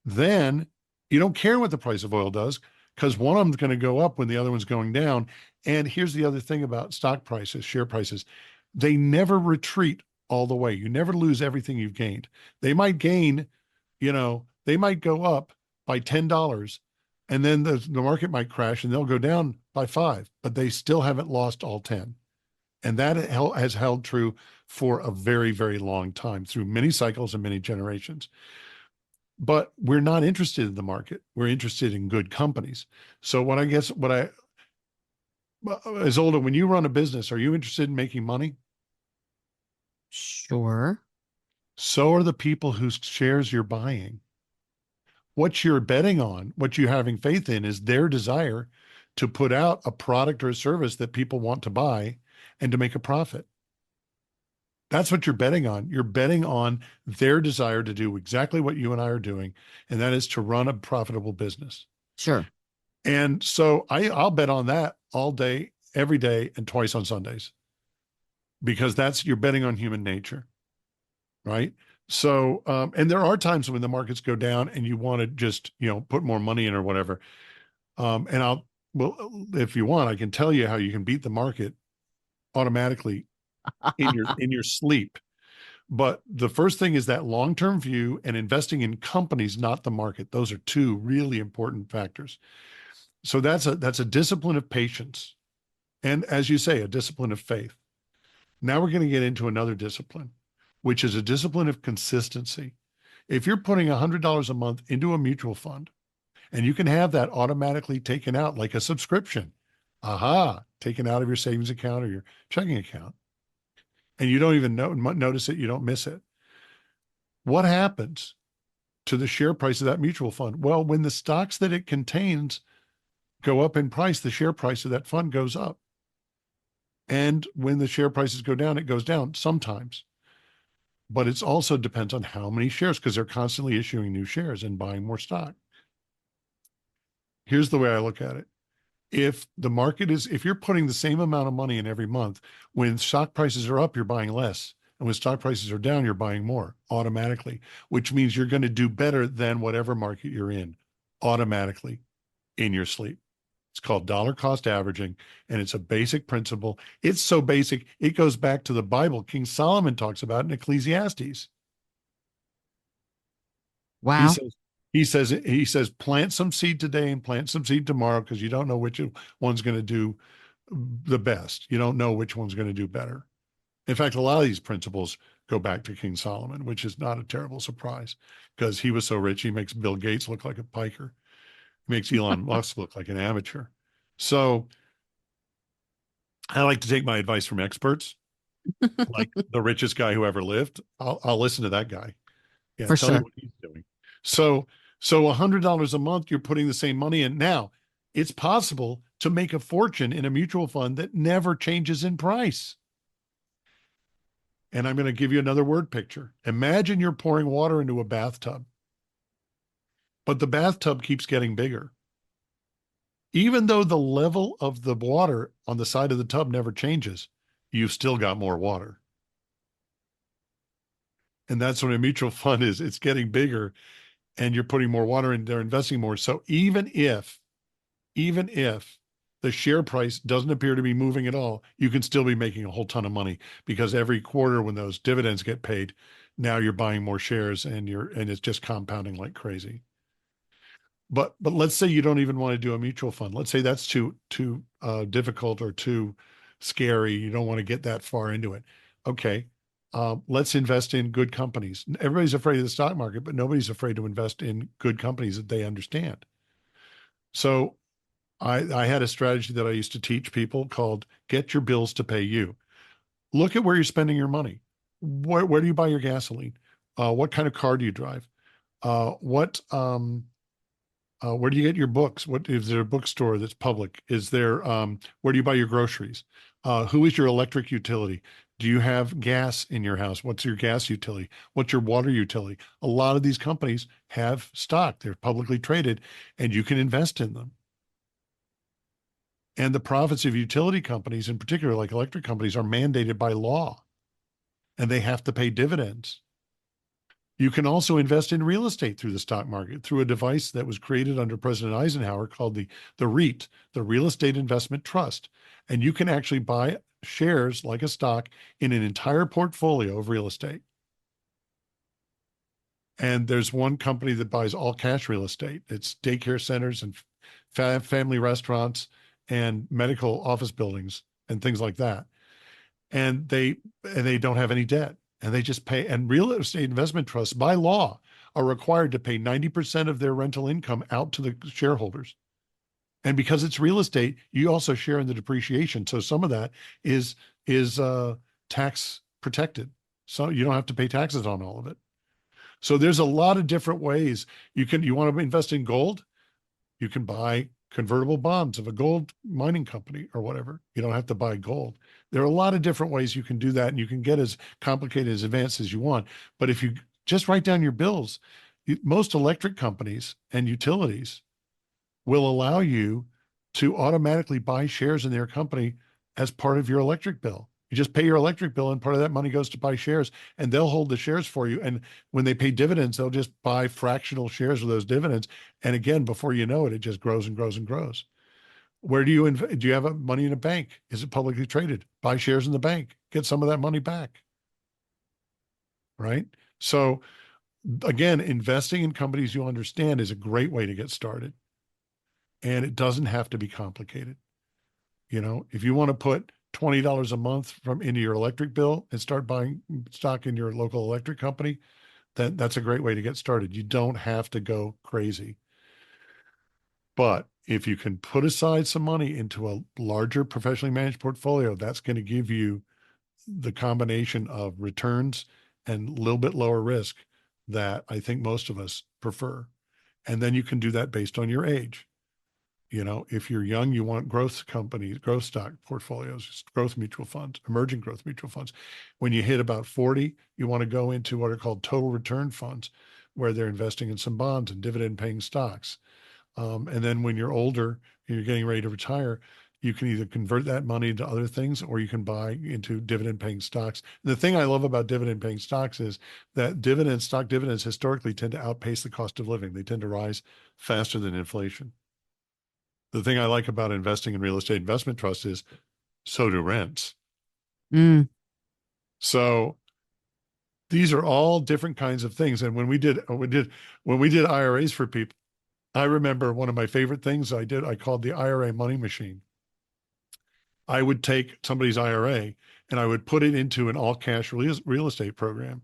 then you don't care what the price of oil does because one of them's going to go up when the other one's going down. And here's the other thing about stock prices, share prices, they never retreat all the way. You never lose everything you've gained. They might gain, they might go up by $10 and then the market might crash and they'll go down by 5, but they still haven't lost all 10. And that has held true for a very, very long time through many cycles and many generations. But we're not interested in the market. We're interested in good companies. So Isolde, when you run a business, are you interested in making money? Sure. So are the people whose shares you're buying. What you're betting on, what you're having faith in is their desire to put out a product or a service that people want to buy and to make a profit. That's what you're betting on. You're betting on their desire to do exactly what you and I are doing, and that is to run a profitable business. Sure. And so I'll bet on that all day, every day, and twice on Sundays, because that's, you're betting on human nature, right? So, and there are times when the markets go down and you want to just, put more money in or whatever. And well, if you want, I can tell you how you can beat the market automatically in your sleep. But the first thing is that long-term view and investing in companies, not the market. Those are two really important factors. So that's a discipline of patience. And as you say, a discipline of faith. Now we're going to get into another discipline, which is a discipline of consistency. If you're putting $100 a month into a mutual fund and you can have that automatically taken out like a subscription, taken out of your savings account or your checking account, and you don't even notice it, you don't miss it. What happens to the share price of that mutual fund? Well, when the stocks that it contains go up in price, the share price of that fund goes up. And when the share prices go down, it goes down sometimes. But it also depends on how many shares, because they're constantly issuing new shares and buying more stock. Here's the way I look at it. If you're putting the same amount of money in every month, when stock prices are up, you're buying less. And when stock prices are down, you're buying more automatically, which means you're going to do better than whatever market you're in automatically in your sleep. It's called dollar cost averaging, and it's a basic principle. It's so basic, it goes back to the Bible. King Solomon talks about it in Ecclesiastes. He Wow. says, he says, plant some seed today and plant some seed tomorrow, because you don't know which one's going to do the best. You don't know which one's going to do better. In fact, a lot of these principles go back to King Solomon, which is not a terrible surprise, because he was so rich, he makes Bill Gates look like a piker, makes Elon Musk look like an amateur. So I like to take my advice from experts, like the richest guy who ever lived. I'll listen to that guy. Yeah, For tell me sure. what he's doing. So $100 a month, you're putting the same money in. Now, it's possible to make a fortune in a mutual fund that never changes in price. And I'm going to give you another word picture. Imagine you're pouring water into a bathtub, but the bathtub keeps getting bigger. Even though the level of the water on the side of the tub never changes, you've still got more water. And that's what a mutual fund is. It's getting bigger and you're putting more water in, they're investing more. So even if the share price doesn't appear to be moving at all, you can still be making a whole ton of money, because every quarter when those dividends get paid, now you're buying more shares and it's just compounding like crazy. But let's say you don't even want to do a mutual fund. Let's say that's too difficult or too scary. You don't want to get that far into it. Okay, let's invest in good companies. Everybody's afraid of the stock market, but nobody's afraid to invest in good companies that they understand. So I had a strategy that I used to teach people called "Get your bills to pay you." Look at where you're spending your money. Where do you buy your gasoline? What kind of car do you drive? What Where do you get your books? What is there a bookstore that's public? Is there where do you buy your groceries? Who is your electric utility? Do you have gas in your house? What's your gas utility? What's your water utility? A lot of these companies have stock. They're publicly traded and you can invest in them. And the profits of utility companies, in particular, like electric companies, are mandated by law and they have to pay dividends. You can also invest in real estate through the stock market through a device that was created under President Eisenhower called the REIT, the Real Estate Investment Trust. And you can actually buy shares like a stock in an entire portfolio of real estate. And there's one company that buys all cash real estate. It's daycare centers and family restaurants and medical office buildings and things like that. And they don't have any debt, and they just pay. And real estate investment trusts by law are required to pay 90% of their rental income out to the shareholders. And because it's real estate, you also share in the depreciation. So some of that is tax protected. So you don't have to pay taxes on all of it. So there's a lot of different ways you want to invest in gold, you can buy convertible bonds of a gold mining company or whatever. You don't have to buy gold. There are a lot of different ways you can do that, and you can get as complicated, as advanced as you want. But if you just write down your bills, most electric companies and utilities will allow you to automatically buy shares in their company as part of your electric bill. You just pay your electric bill, and part of that money goes to buy shares, and they'll hold the shares for you. And when they pay dividends, they'll just buy fractional shares of those dividends. And again, before you know it, it just grows and grows and grows. Where do you have money in a bank? Is it publicly traded? Buy shares in the bank, get some of that money back, right? So again, investing in companies you understand is a great way to get started. And it doesn't have to be complicated. If you want to put $20 a month from into your electric bill and start buying stock in your local electric company, then that's a great way to get started. You don't have to go crazy. But if you can put aside some money into a larger professionally managed portfolio, that's going to give you the combination of returns and a little bit lower risk that I think most of us prefer. And then you can do that based on your age. If you're young, you want growth companies, growth stock portfolios, growth mutual funds, emerging growth mutual funds. When you hit about 40, you want to go into what are called total return funds, where they're investing in some bonds and dividend paying stocks. And then when you're older and you're getting ready to retire, you can either convert that money into other things or you can buy into dividend paying stocks. And the thing I love about dividend paying stocks is that stock dividends historically tend to outpace the cost of living. They tend to rise faster than inflation. The thing I like about investing in real estate investment trusts is so do rents. Mm. So these are all different kinds of things. And when we did IRAs for people, I remember one of my favorite things I called the IRA money machine. I would take somebody's IRA and I would put it into an all cash real estate program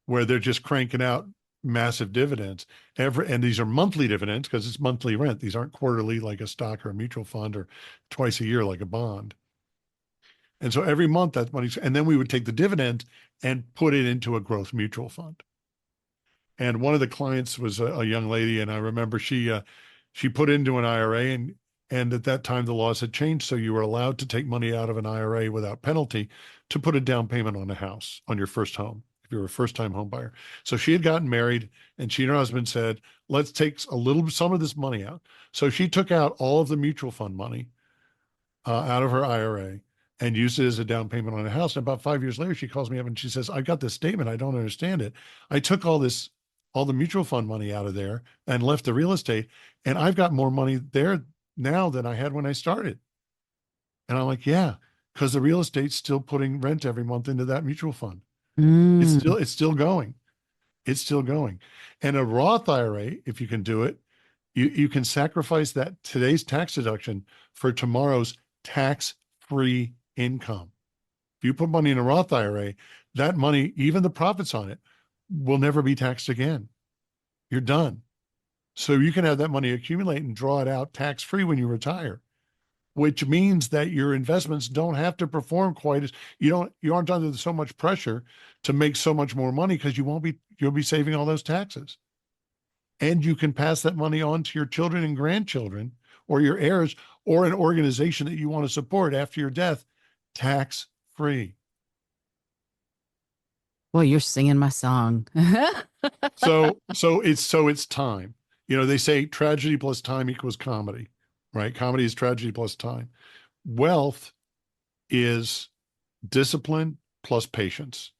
where they're just cranking out massive dividends and these are monthly dividends because it's monthly rent. These aren't quarterly like a stock or a mutual fund or twice a year like a bond. And so every month that money, and then we would take the dividend and put it into a growth mutual fund. And one of the clients was a young lady, and I remember she put into an IRA, and at that time the laws had changed, so you were allowed to take money out of an IRA without penalty to put a down payment on a house on your first home if you were a first-time home buyer. So she had gotten married, and she and her husband said, "Let's take some of this money out." So she took out all of the mutual fund money out of her IRA and used it as a down payment on a house. And about 5 years later, she calls me up and she says, "I got this statement. I don't understand it. I took all the mutual fund money out of there and left the real estate, and I've got more money there now than I had when I started." And I'm like, "Yeah, because the real estate's still putting rent every month into that mutual fund. Mm. It's still going. It's still going." And a Roth IRA, if you can do it, you can sacrifice that today's tax deduction for tomorrow's tax-free income. If you put money in a Roth IRA, that money, even the profits on it, will never be taxed again. You're done. So you can have that money accumulate and draw it out tax-free when you retire, which means that your investments don't have to perform quite as you aren't under so much pressure to make so much more money because you'll be saving all those taxes. And you can pass that money on to your children and grandchildren or your heirs or an organization that you want to support after your death tax free. Boy, you're singing my song. So it's time. They say tragedy plus time equals comedy, right? Comedy is tragedy plus time. Wealth is discipline plus patience.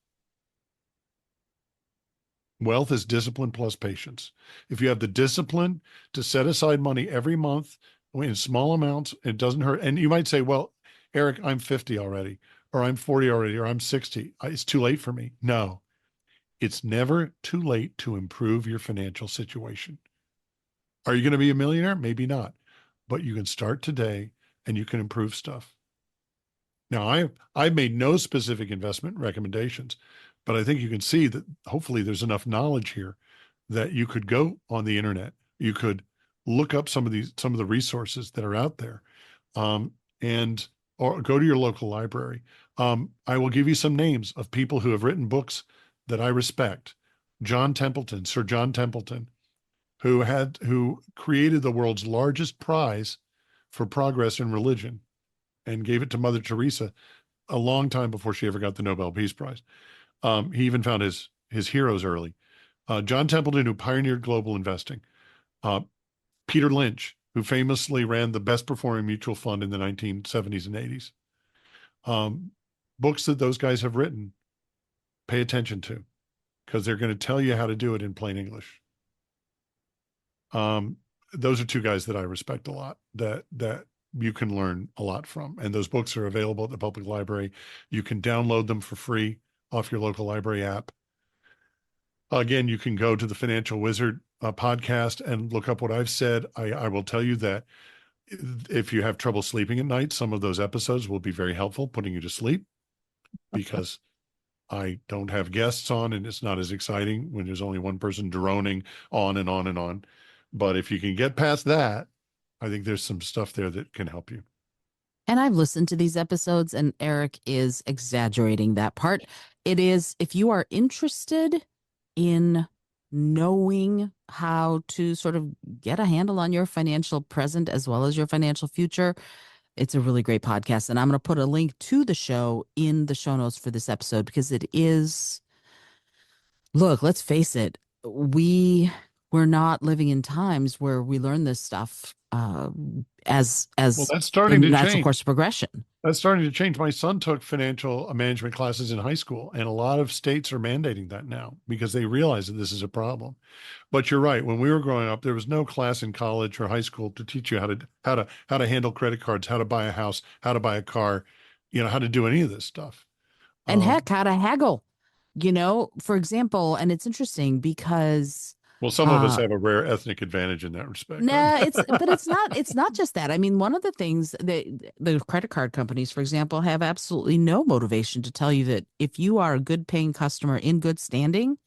Wealth is discipline plus patience. If you have the discipline to set aside money every month in small amounts, it doesn't hurt. And you might say, "Well, Eric, I'm 50 already, or I'm 40 already, or I'm 60. It's too late for me." No, it's never too late to improve your financial situation. Are you going to be a millionaire? Maybe not, but you can start today and you can improve stuff. Now, I've made no specific investment recommendations, but I think you can see that hopefully there's enough knowledge here that you could go on the internet. You could look up some of the resources that are out there, um, and or go to your local library. I will give you some names of people who have written books that I respect. Sir John Templeton, who created the world's largest prize for progress in religion and gave it to Mother Teresa a long time before she ever got the Nobel Peace Prize. He even found his heroes early. John Templeton, who pioneered global investing. Uh, Peter Lynch, who famously ran the best performing mutual fund in the 1970s and 80s. Um, Books that those guys have written, pay attention to, because they're going to tell you how to do it in plain English. Um, those are two guys that I respect a lot, that you can learn a lot from. And those books are available at the public library. You can download them for free off your local library app. Again, you can go to the Financial Wizard podcast and look up what I've said. I will tell you that if you have trouble sleeping at night, some of those episodes will be very helpful putting you to sleep, because I don't have guests on and it's not as exciting when there's only one person droning on and on and on. But if you can get past that, I think there's some stuff there that can help you. And I've listened to these episodes, and Eric is exaggerating that part. It is, if you are interested in knowing how to sort of get a handle on your financial present as well as your financial future, it's a really great podcast. And I'm going to put a link to the show in the show notes for this episode, because it is, look, let's face it, we're not living in times where we learn this stuff Well, as that's a starting to natural change. course of progression. That's starting to change. My son took financial management classes in high school, and a lot of states are mandating that now because they realize that this is a problem. But you're right. When we were growing up, there was no class in college or high school to teach you how to handle credit cards, how to buy a house, how to buy a car, how to do any of this stuff. And Um, heck, how to haggle, for example. And it's interesting because well, some of us uh have a rare ethnic advantage in that respect. nah, but it's not just that. I mean, one of the things that the credit card companies, for example, have absolutely no motivation to tell you that if you are a good paying customer in good standing,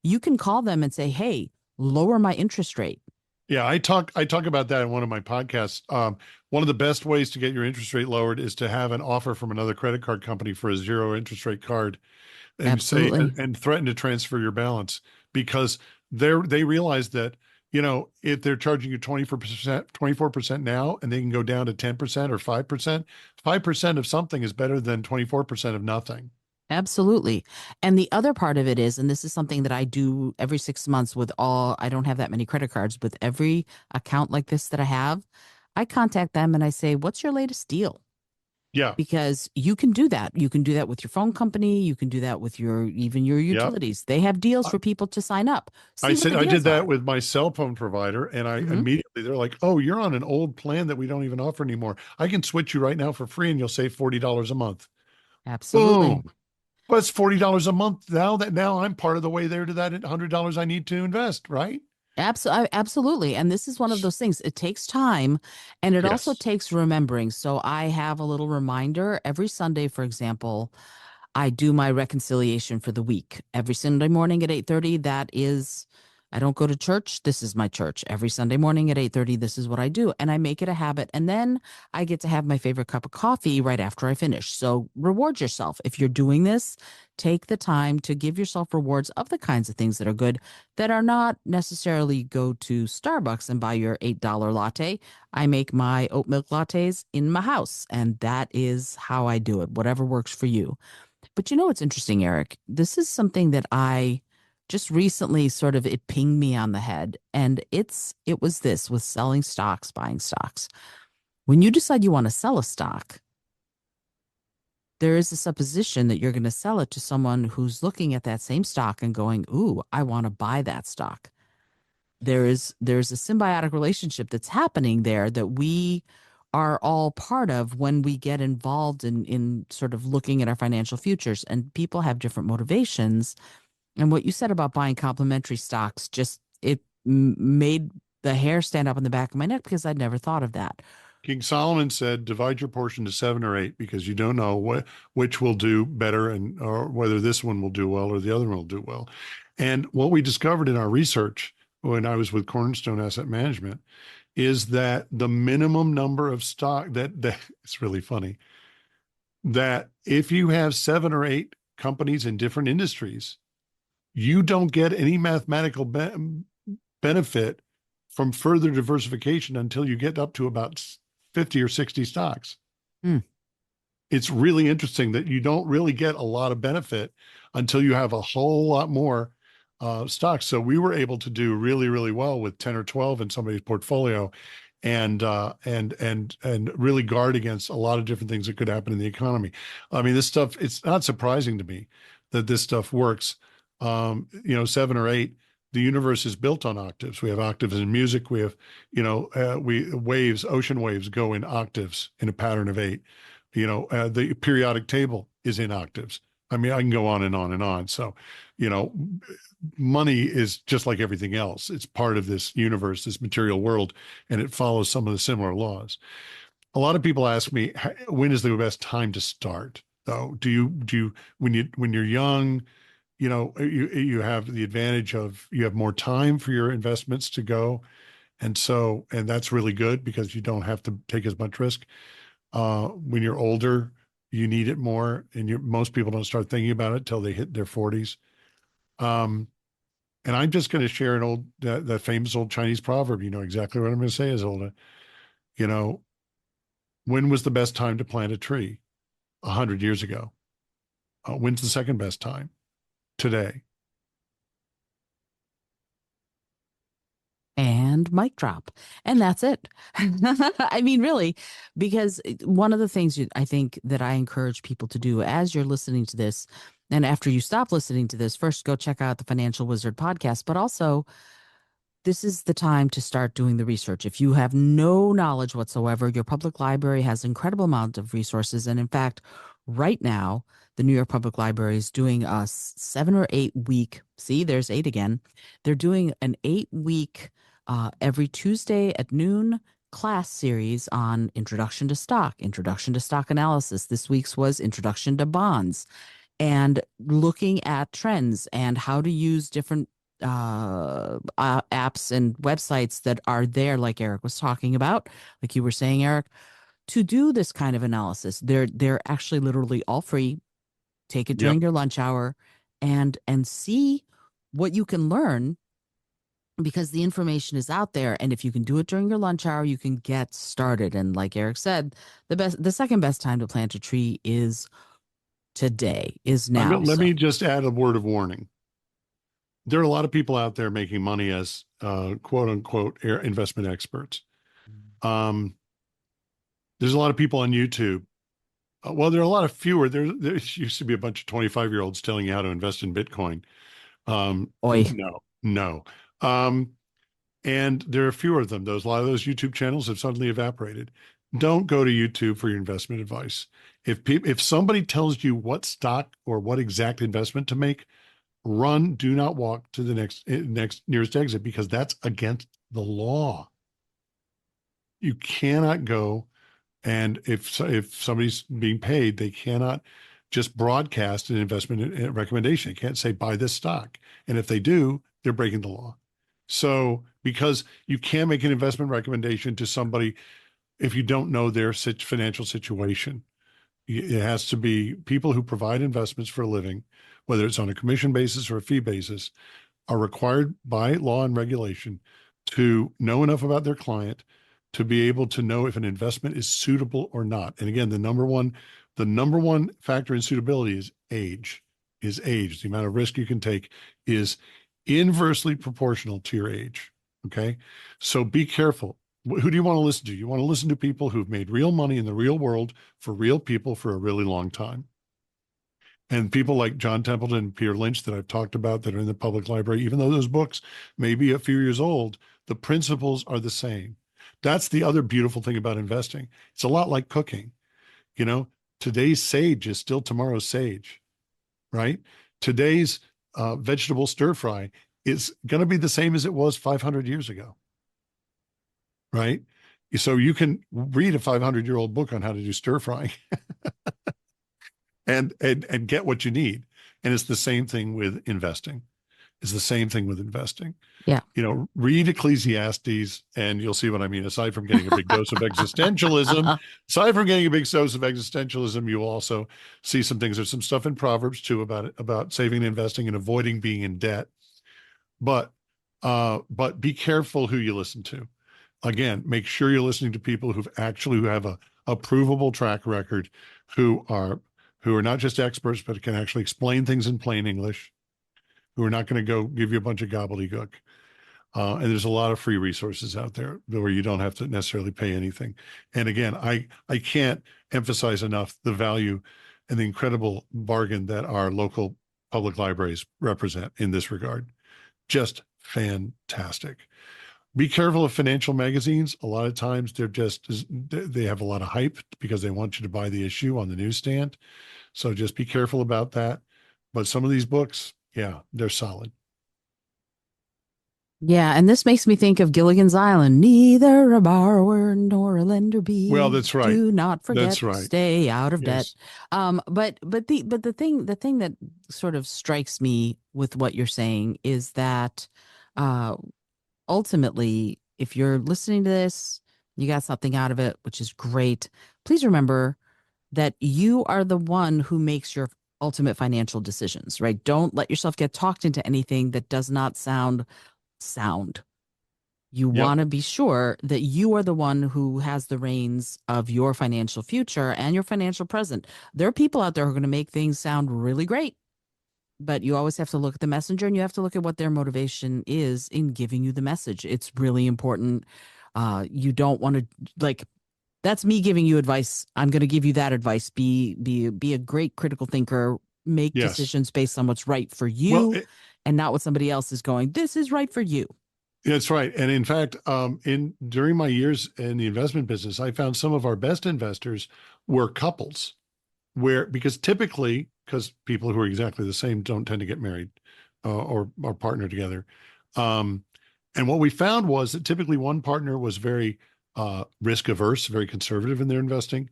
you can call them and say, hey, lower my interest rate. Yeah, I talk about that in one of my podcasts. One of the best ways to get your interest rate lowered is to have an offer from another credit card company for a zero interest rate card, and say Absolutely. and threaten to transfer your balance, because they realize that if they're charging you 24% now, and they can go down to 10% or 5%, 5% of something is better than 24% of nothing. Absolutely. And the other part of it is, and this is something that I do every 6 months with I don't have that many credit cards, with every account like this that I have, I contact them and I say, what's your latest deal? Yeah. Because you can do that. You can do that with your phone company. You can do that with even your Yeah. utilities. They have deals for people to sign up. I See what said the I did deals that are. with my cell phone provider, and I Hmm. immediately they're like, "Oh, you're on an old plan that we don't even offer anymore. I can switch you right now for free, and you'll save $40 a month." Absolutely. Boom. Well, that's $40 a month now. That now I'm part of the way there to that $100 I need to invest, right? Absolutely. And this is one of those things. It takes time, and it also Yes. takes remembering. So I have a little reminder every Sunday, for example. I do my reconciliation for the week every Sunday morning at 8:30. That is, I don't go to church. This is my church. Every Sunday morning at 8:30, this is what I do. And I make it a habit. And then I get to have my favorite cup of coffee right after I finish. So reward yourself. If you're doing this, take the time to give yourself rewards of the kinds of things that are good, that are not necessarily go to Starbucks and buy your $8 latte. I make my oat milk lattes in my house, and that is how I do it, whatever works for you. But what's interesting, Eric? This is something that I just recently sort of, it pinged me on the head. And it was this with selling stocks, buying stocks. When you decide you want to sell a stock, there is a supposition that you're going to sell it to someone who's looking at that same stock and going, ooh, I want to buy that stock. There's a symbiotic relationship that's happening there that we are all part of when we get involved in sort of looking at our financial futures. And people have different motivations. And what you said about buying complementary stocks, just made the hair stand up on the back of my neck, because I'd never thought of that. King Solomon said, "Divide your portion to 7 or 8, because you don't know which will do better, and or whether this one will do well or the other one will do well." And what we discovered in our research when I was with Cornerstone Asset Management is that the minimum number of stock that it's really funny, that if you have 7 or 8 companies in different industries, you don't get any mathematical benefit from further diversification until you get up to about 50 or 60 stocks. Hmm. It's really interesting that you don't really get a lot of benefit until you have a whole lot more stocks. So we were able to do really, really well with 10 or 12 in somebody's portfolio. and really guard against a lot of different things that could happen in the economy. I mean, this stuff, it's not surprising to me that this stuff works. Seven or eight, the universe is built on octaves. We have octaves in music. We have, we waves, ocean waves go in octaves in a pattern of eight. The periodic table is in octaves. I mean, I can go on and on and on. So, you know, money is just like everything else. It's part of this universe, this material world, and it follows some of the similar laws. A lot of people ask me, when is the best time to start? Though, when you're young, you have the advantage of you have more time for your investments to go, and that's really good because you don't have to take as much risk. When you're older, you need it more, and most people don't start thinking about it till they hit their 40s. Um, and I'm just going to share that famous old Chinese proverb. You know exactly what I'm going to say, Isolde. You know, when was the best time to plant a tree? 100 years ago. When's the second best time? Today. And mic drop. And that's it. I mean, really, because one of the things I think that I encourage people to do as you're listening to this, and after you stop listening to this, first go check out the Financial Wizard podcast, but also this is the time to start doing the research. If you have no knowledge whatsoever, your public library has an incredible amount of resources. And in fact, right now, the New York Public Library is doing a 7 or 8 week, see, there's eight again. They're doing an 8 week, every Tuesday at noon class series on introduction to stock analysis. This week's was introduction to bonds and looking at trends and how to use different apps and websites that are there, like Eric was talking about, like you were saying, Eric, to do this kind of analysis. They're actually literally all free. Take it Yep. during your lunch hour and see what you can learn because the information is out there. And if you can do it during your lunch hour, you can get started. And like Eric said, the second best time to plant a tree is today, is now. Let So, me just add a word of warning. There are a lot of people out there making money as quote unquote investment experts. Um, there's a lot of people on YouTube. Well, there are a lot of fewer. There used to be a bunch of 25-year-olds telling you how to invest in Bitcoin. oi. No, no. Um, and there are fewer of them. A lot of those YouTube channels have suddenly evaporated. Don't go to YouTube for your investment advice. If somebody tells you what stock or what exact investment to make, run, do not walk to the next nearest exit because that's against the law. You cannot go, and if somebody's being paid, they cannot just broadcast an investment recommendation. They can't say buy this stock, and if they do, they're breaking the law. So because you can't make an investment recommendation to somebody if you don't know their financial situation. It has to be people who provide investments for a living, whether it's on a commission basis or a fee basis, are required by law and regulation to know enough about their client to be able to know if an investment is suitable or not. And again, the number one factor in suitability is age. The amount of risk you can take is inversely proportional to your age. Okay. So be careful. Who do you want to listen to? You want to listen to people who've made real money in the real world for real people for a really long time. And people like John Templeton and Peter Lynch that I've talked about that are in the public library, even though those books may be a few years old, the principles are the same. That's the other beautiful thing about investing. It's a lot like cooking. You know, today's sage is still tomorrow's sage, right? Today's vegetable stir fry is going to be the same as it was 500 years ago, right? So you can read a 500-year-old book on how to do stir frying and get what you need. And it's the same thing with investing. It's the same thing with investing. Yeah. Read Ecclesiastes and you'll see what I mean. Aside from getting a big dose of existentialism, you will also see some things. There's some stuff in Proverbs too about saving and investing and avoiding being in debt. But be careful who you listen to. Again, make sure you're listening to people who have a provable track record, who are not just experts, but can actually explain things in plain English, who are not going to go give you a bunch of gobbledygook. And there's a lot of free resources out there where you don't have to necessarily pay anything. And again, I can't emphasize enough the value and the incredible bargain that our local public libraries represent in this regard. Just fantastic. Be careful of financial magazines. A lot of times they have a lot of hype because they want you to buy the issue on the newsstand. So just be careful about that. But some of these books, yeah, they're solid. Yeah, and this makes me think of Gilligan's Island. Neither a borrower nor a lender Well, be. that's right. Do not forget That's to right. stay out of debt. Yes. But the thing that sort of strikes me with what you're saying is that uh ultimately, if you're listening to this, you got something out of it, which is great. Please remember that you are the one who makes your ultimate financial decisions, right? Don't let yourself get talked into anything that does not sound. You Yep. want to be sure that you are the one who has the reins of your financial future and your financial present. There are people out there who are going to make things sound really great, but you always have to look at the messenger and you have to look at what their motivation is in giving you the message. It's really important. You don't want to like that's me giving you advice. I'm going to give you that advice. Be a great critical thinker. Make Yes. decisions based on what's right for Well, you and not what somebody else is going. This is right for you. that's right. And in fact, in during my years in the investment business, I found some of our best investors were couples where because typically, because people who are exactly the same don't tend to get married or partner together. Um, and what we found was that typically one partner was very risk averse, very conservative in their investing,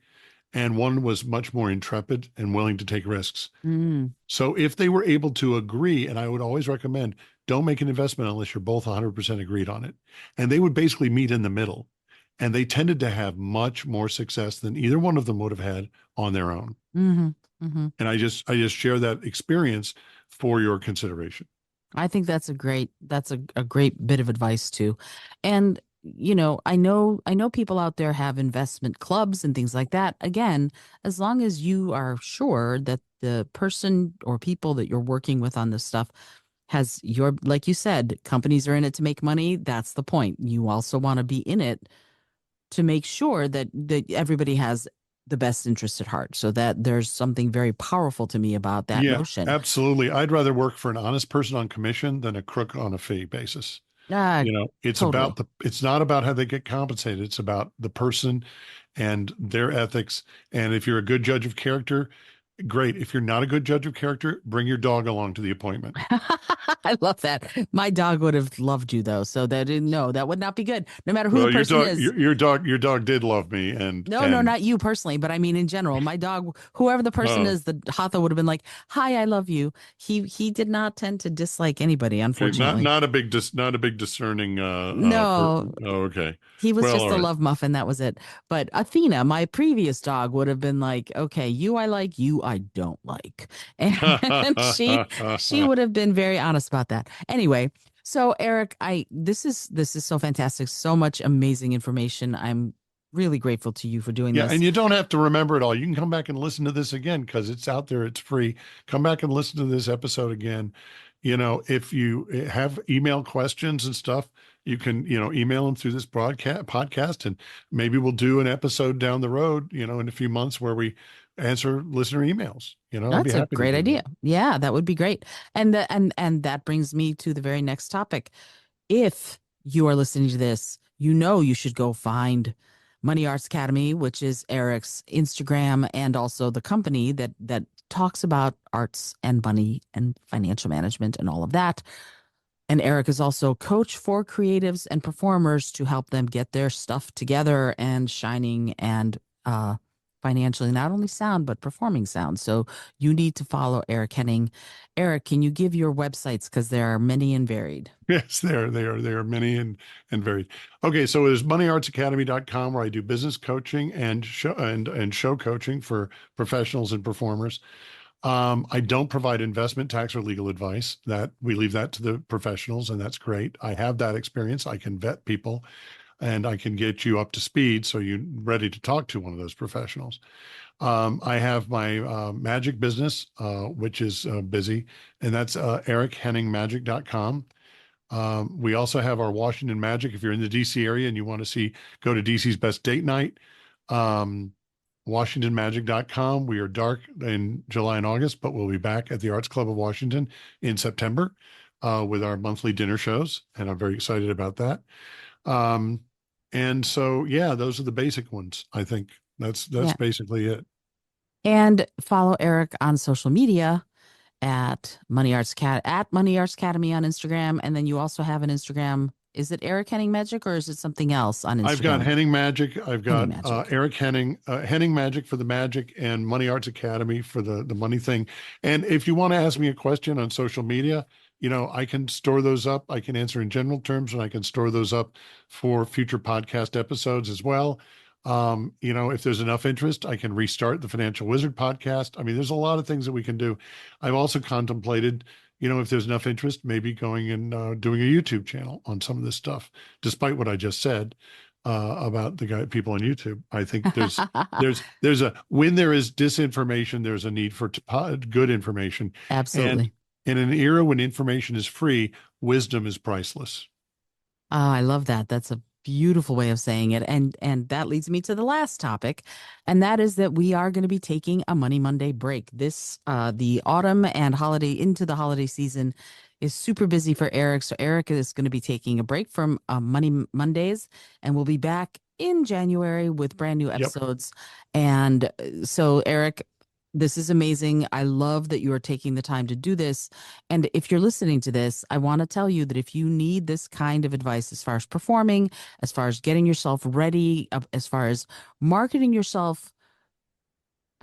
and one was much more intrepid and willing to take risks. Mm, So if they were able to agree, and I would always recommend don't make an investment unless you're both 100% agreed on it. And they would basically meet in the middle. And they tended to have much more success than either one of them would have had on their own. hmm hmm And I just share that experience for your consideration. I think that's a great bit of advice too. And I know people out there have investment clubs and things like that. Again, as long as you are sure that the person or people that you're working with on this stuff has your, like you said, companies are in it to make money. That's the point. You also want to be in it to make sure that everybody has the best interest at heart. So that there's something very powerful to me about that Yeah, notion. absolutely. I'd rather work for an honest person on commission than a crook on a fee basis. Ah, totally. It's not about how they get compensated. It's about the person and their ethics. And if you're a good judge of character, great. If you're not a good judge of character, bring your dog along to the appointment. I love that. My dog would have loved you though, so that no, that would not be good. No matter who the Well, person is. your dog did love me, No, and not you personally, but I mean in general. My dog, whoever the person oh, is, the Hatha would have been like, "Hi, I love you." He did not tend to dislike anybody, okay, unfortunately. not a big discerning No, person. Oh, okay. he was Well, just all a right. love muffin. That was it. But Athena, my previous dog, would have been like, "Okay, you I like, you I don't like," and she would have been very honest about that. Anyway, so Eric, I this is so fantastic, so much amazing information. I'm really grateful to you for doing Yeah, this. and you don't have to remember it all. You can come back and listen to this again because it's out there. It's free. Come back and listen to this episode again. If you have email questions and stuff, you can, email them through this broadcast podcast, and maybe we'll do an episode down the road, in a few months where we answer listener emails. I'd be That's a happy to great do idea. that. Yeah, that would be great. And that brings me to the very next topic. If you are listening to this, you know you should go find Money Arts Academy, which is Eric's Instagram and also the company that talks about arts and money and financial management and all of that. And Eric is also a coach for creatives and performers to help them get their stuff together and shining and financially not only sound but performing sound. So you need to follow Eric Henning. Eric, can you give your websites because there are many and varied? Yes, they are many and varied. Okay, so there's moneyartsacademy.com where I do business coaching and show coaching for professionals and performers. I don't provide investment, tax, or legal advice. That we leave that to the professionals, and that's great. I have that experience. I can vet people, and I can get you up to speed so you're ready to talk to one of those professionals. I have my magic business, which is busy, and that's erichenningmagic.com. We also have our Washington Magic. If you're in the DC area and you want to go to DC's best date night, um, WashingtonMagic.com. We are dark in July and August, but we'll be back at the Arts Club of Washington in September with our monthly dinner shows, and I'm very excited about that. Um, and so, yeah, those are the basic ones. I think that's Yeah. basically it. And follow Eric on social media at Money Arts Academy on Instagram. And then you also have an Instagram. Is it Eric Henning Magic or is it something else on I've got Instagram? Henning Magic. I've Henning got Magic. Eric Henning, Henning Magic for the magic, and Money Arts Academy for the money thing. And if you want to ask me a question on social media, I can store those up. I can answer in general terms, and I can store those up for future podcast episodes as well. If there's enough interest, I can restart the Financial Wizard podcast. I mean, there's a lot of things that we can do. I've also contemplated, if there's enough interest, maybe going and doing a YouTube channel on some of this stuff, despite what I just said about people on YouTube. I think when there is disinformation, there's a need for good information. And Absolutely. in an era when information is free, wisdom is priceless. Oh, I love that. That's a beautiful way of saying it. And that leads me to the last topic, and that is that we are going to be taking a Money Monday break. The autumn and into the holiday season is super busy for Eric. So Eric is going to be taking a break from Money Mondays, and we'll be back in January with brand new Yep. episodes. And so Eric, this is amazing. I love that you are taking the time to do this. And if you're listening to this, I want to tell you that if you need this kind of advice as far as performing, as far as getting yourself ready, as far as marketing yourself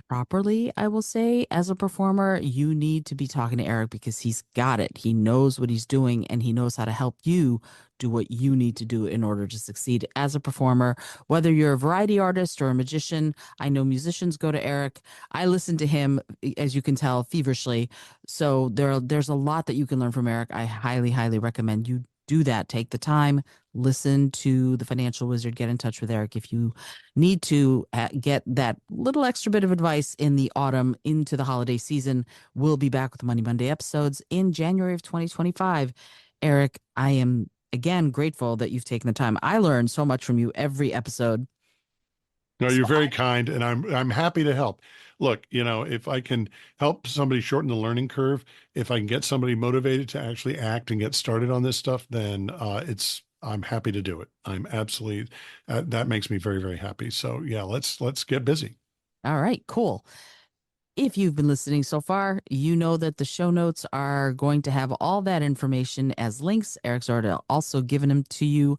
properly, I will say, as a performer, you need to be talking to Eric because he's got it. He knows what he's doing and he knows how to help you do what you need to do in order to succeed as a performer. Whether you're a variety artist or a magician, I know musicians go to Eric. I listen to him, as you can tell, feverishly. So there's a lot that you can learn from Eric. I highly, highly recommend you do that. Take the time, listen to the Financial Wizard, get in touch with Eric if you need to get that little extra bit of advice in the autumn into the holiday season. We'll be back with Money Monday episodes in January of 2025. Eric, I am again grateful that you've taken the time. I learn so much from you every episode. No, you're very kind, and I'm happy to help. Look, if I can help somebody shorten the learning curve, if I can get somebody motivated to actually act and get started on this stuff, then I'm happy to do it. I'm absolutely that makes me very, very happy. So yeah, let's get busy. All right, cool. If you've been listening so far, you know that the show notes are going to have all that information as links. Eric's already also given them to you,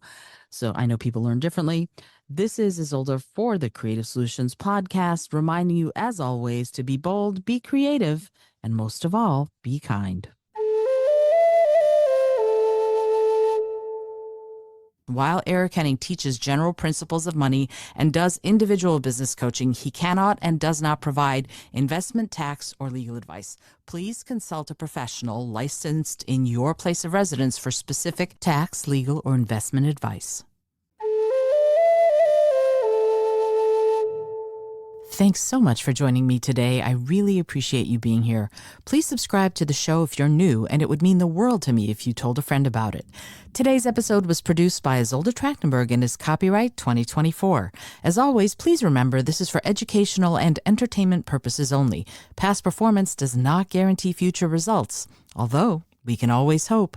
so I know people learn differently. This is Isolde for the Creative Solutions Podcast, reminding you, as always, to be bold, be creative, and most of all, be kind. While Eric Henning teaches general principles of money and does individual business coaching, he cannot and does not provide investment, tax, or legal advice. Please consult a professional licensed in your place of residence for specific tax, legal, or investment advice. Thanks so much for joining me today. I really appreciate you being here. Please subscribe to the show if you're new, and it would mean the world to me if you told a friend about it. Today's episode was produced by Isolde Trachtenberg and is copyright 2024. As always, please remember this is for educational and entertainment purposes only. Past performance does not guarantee future results, although we can always hope.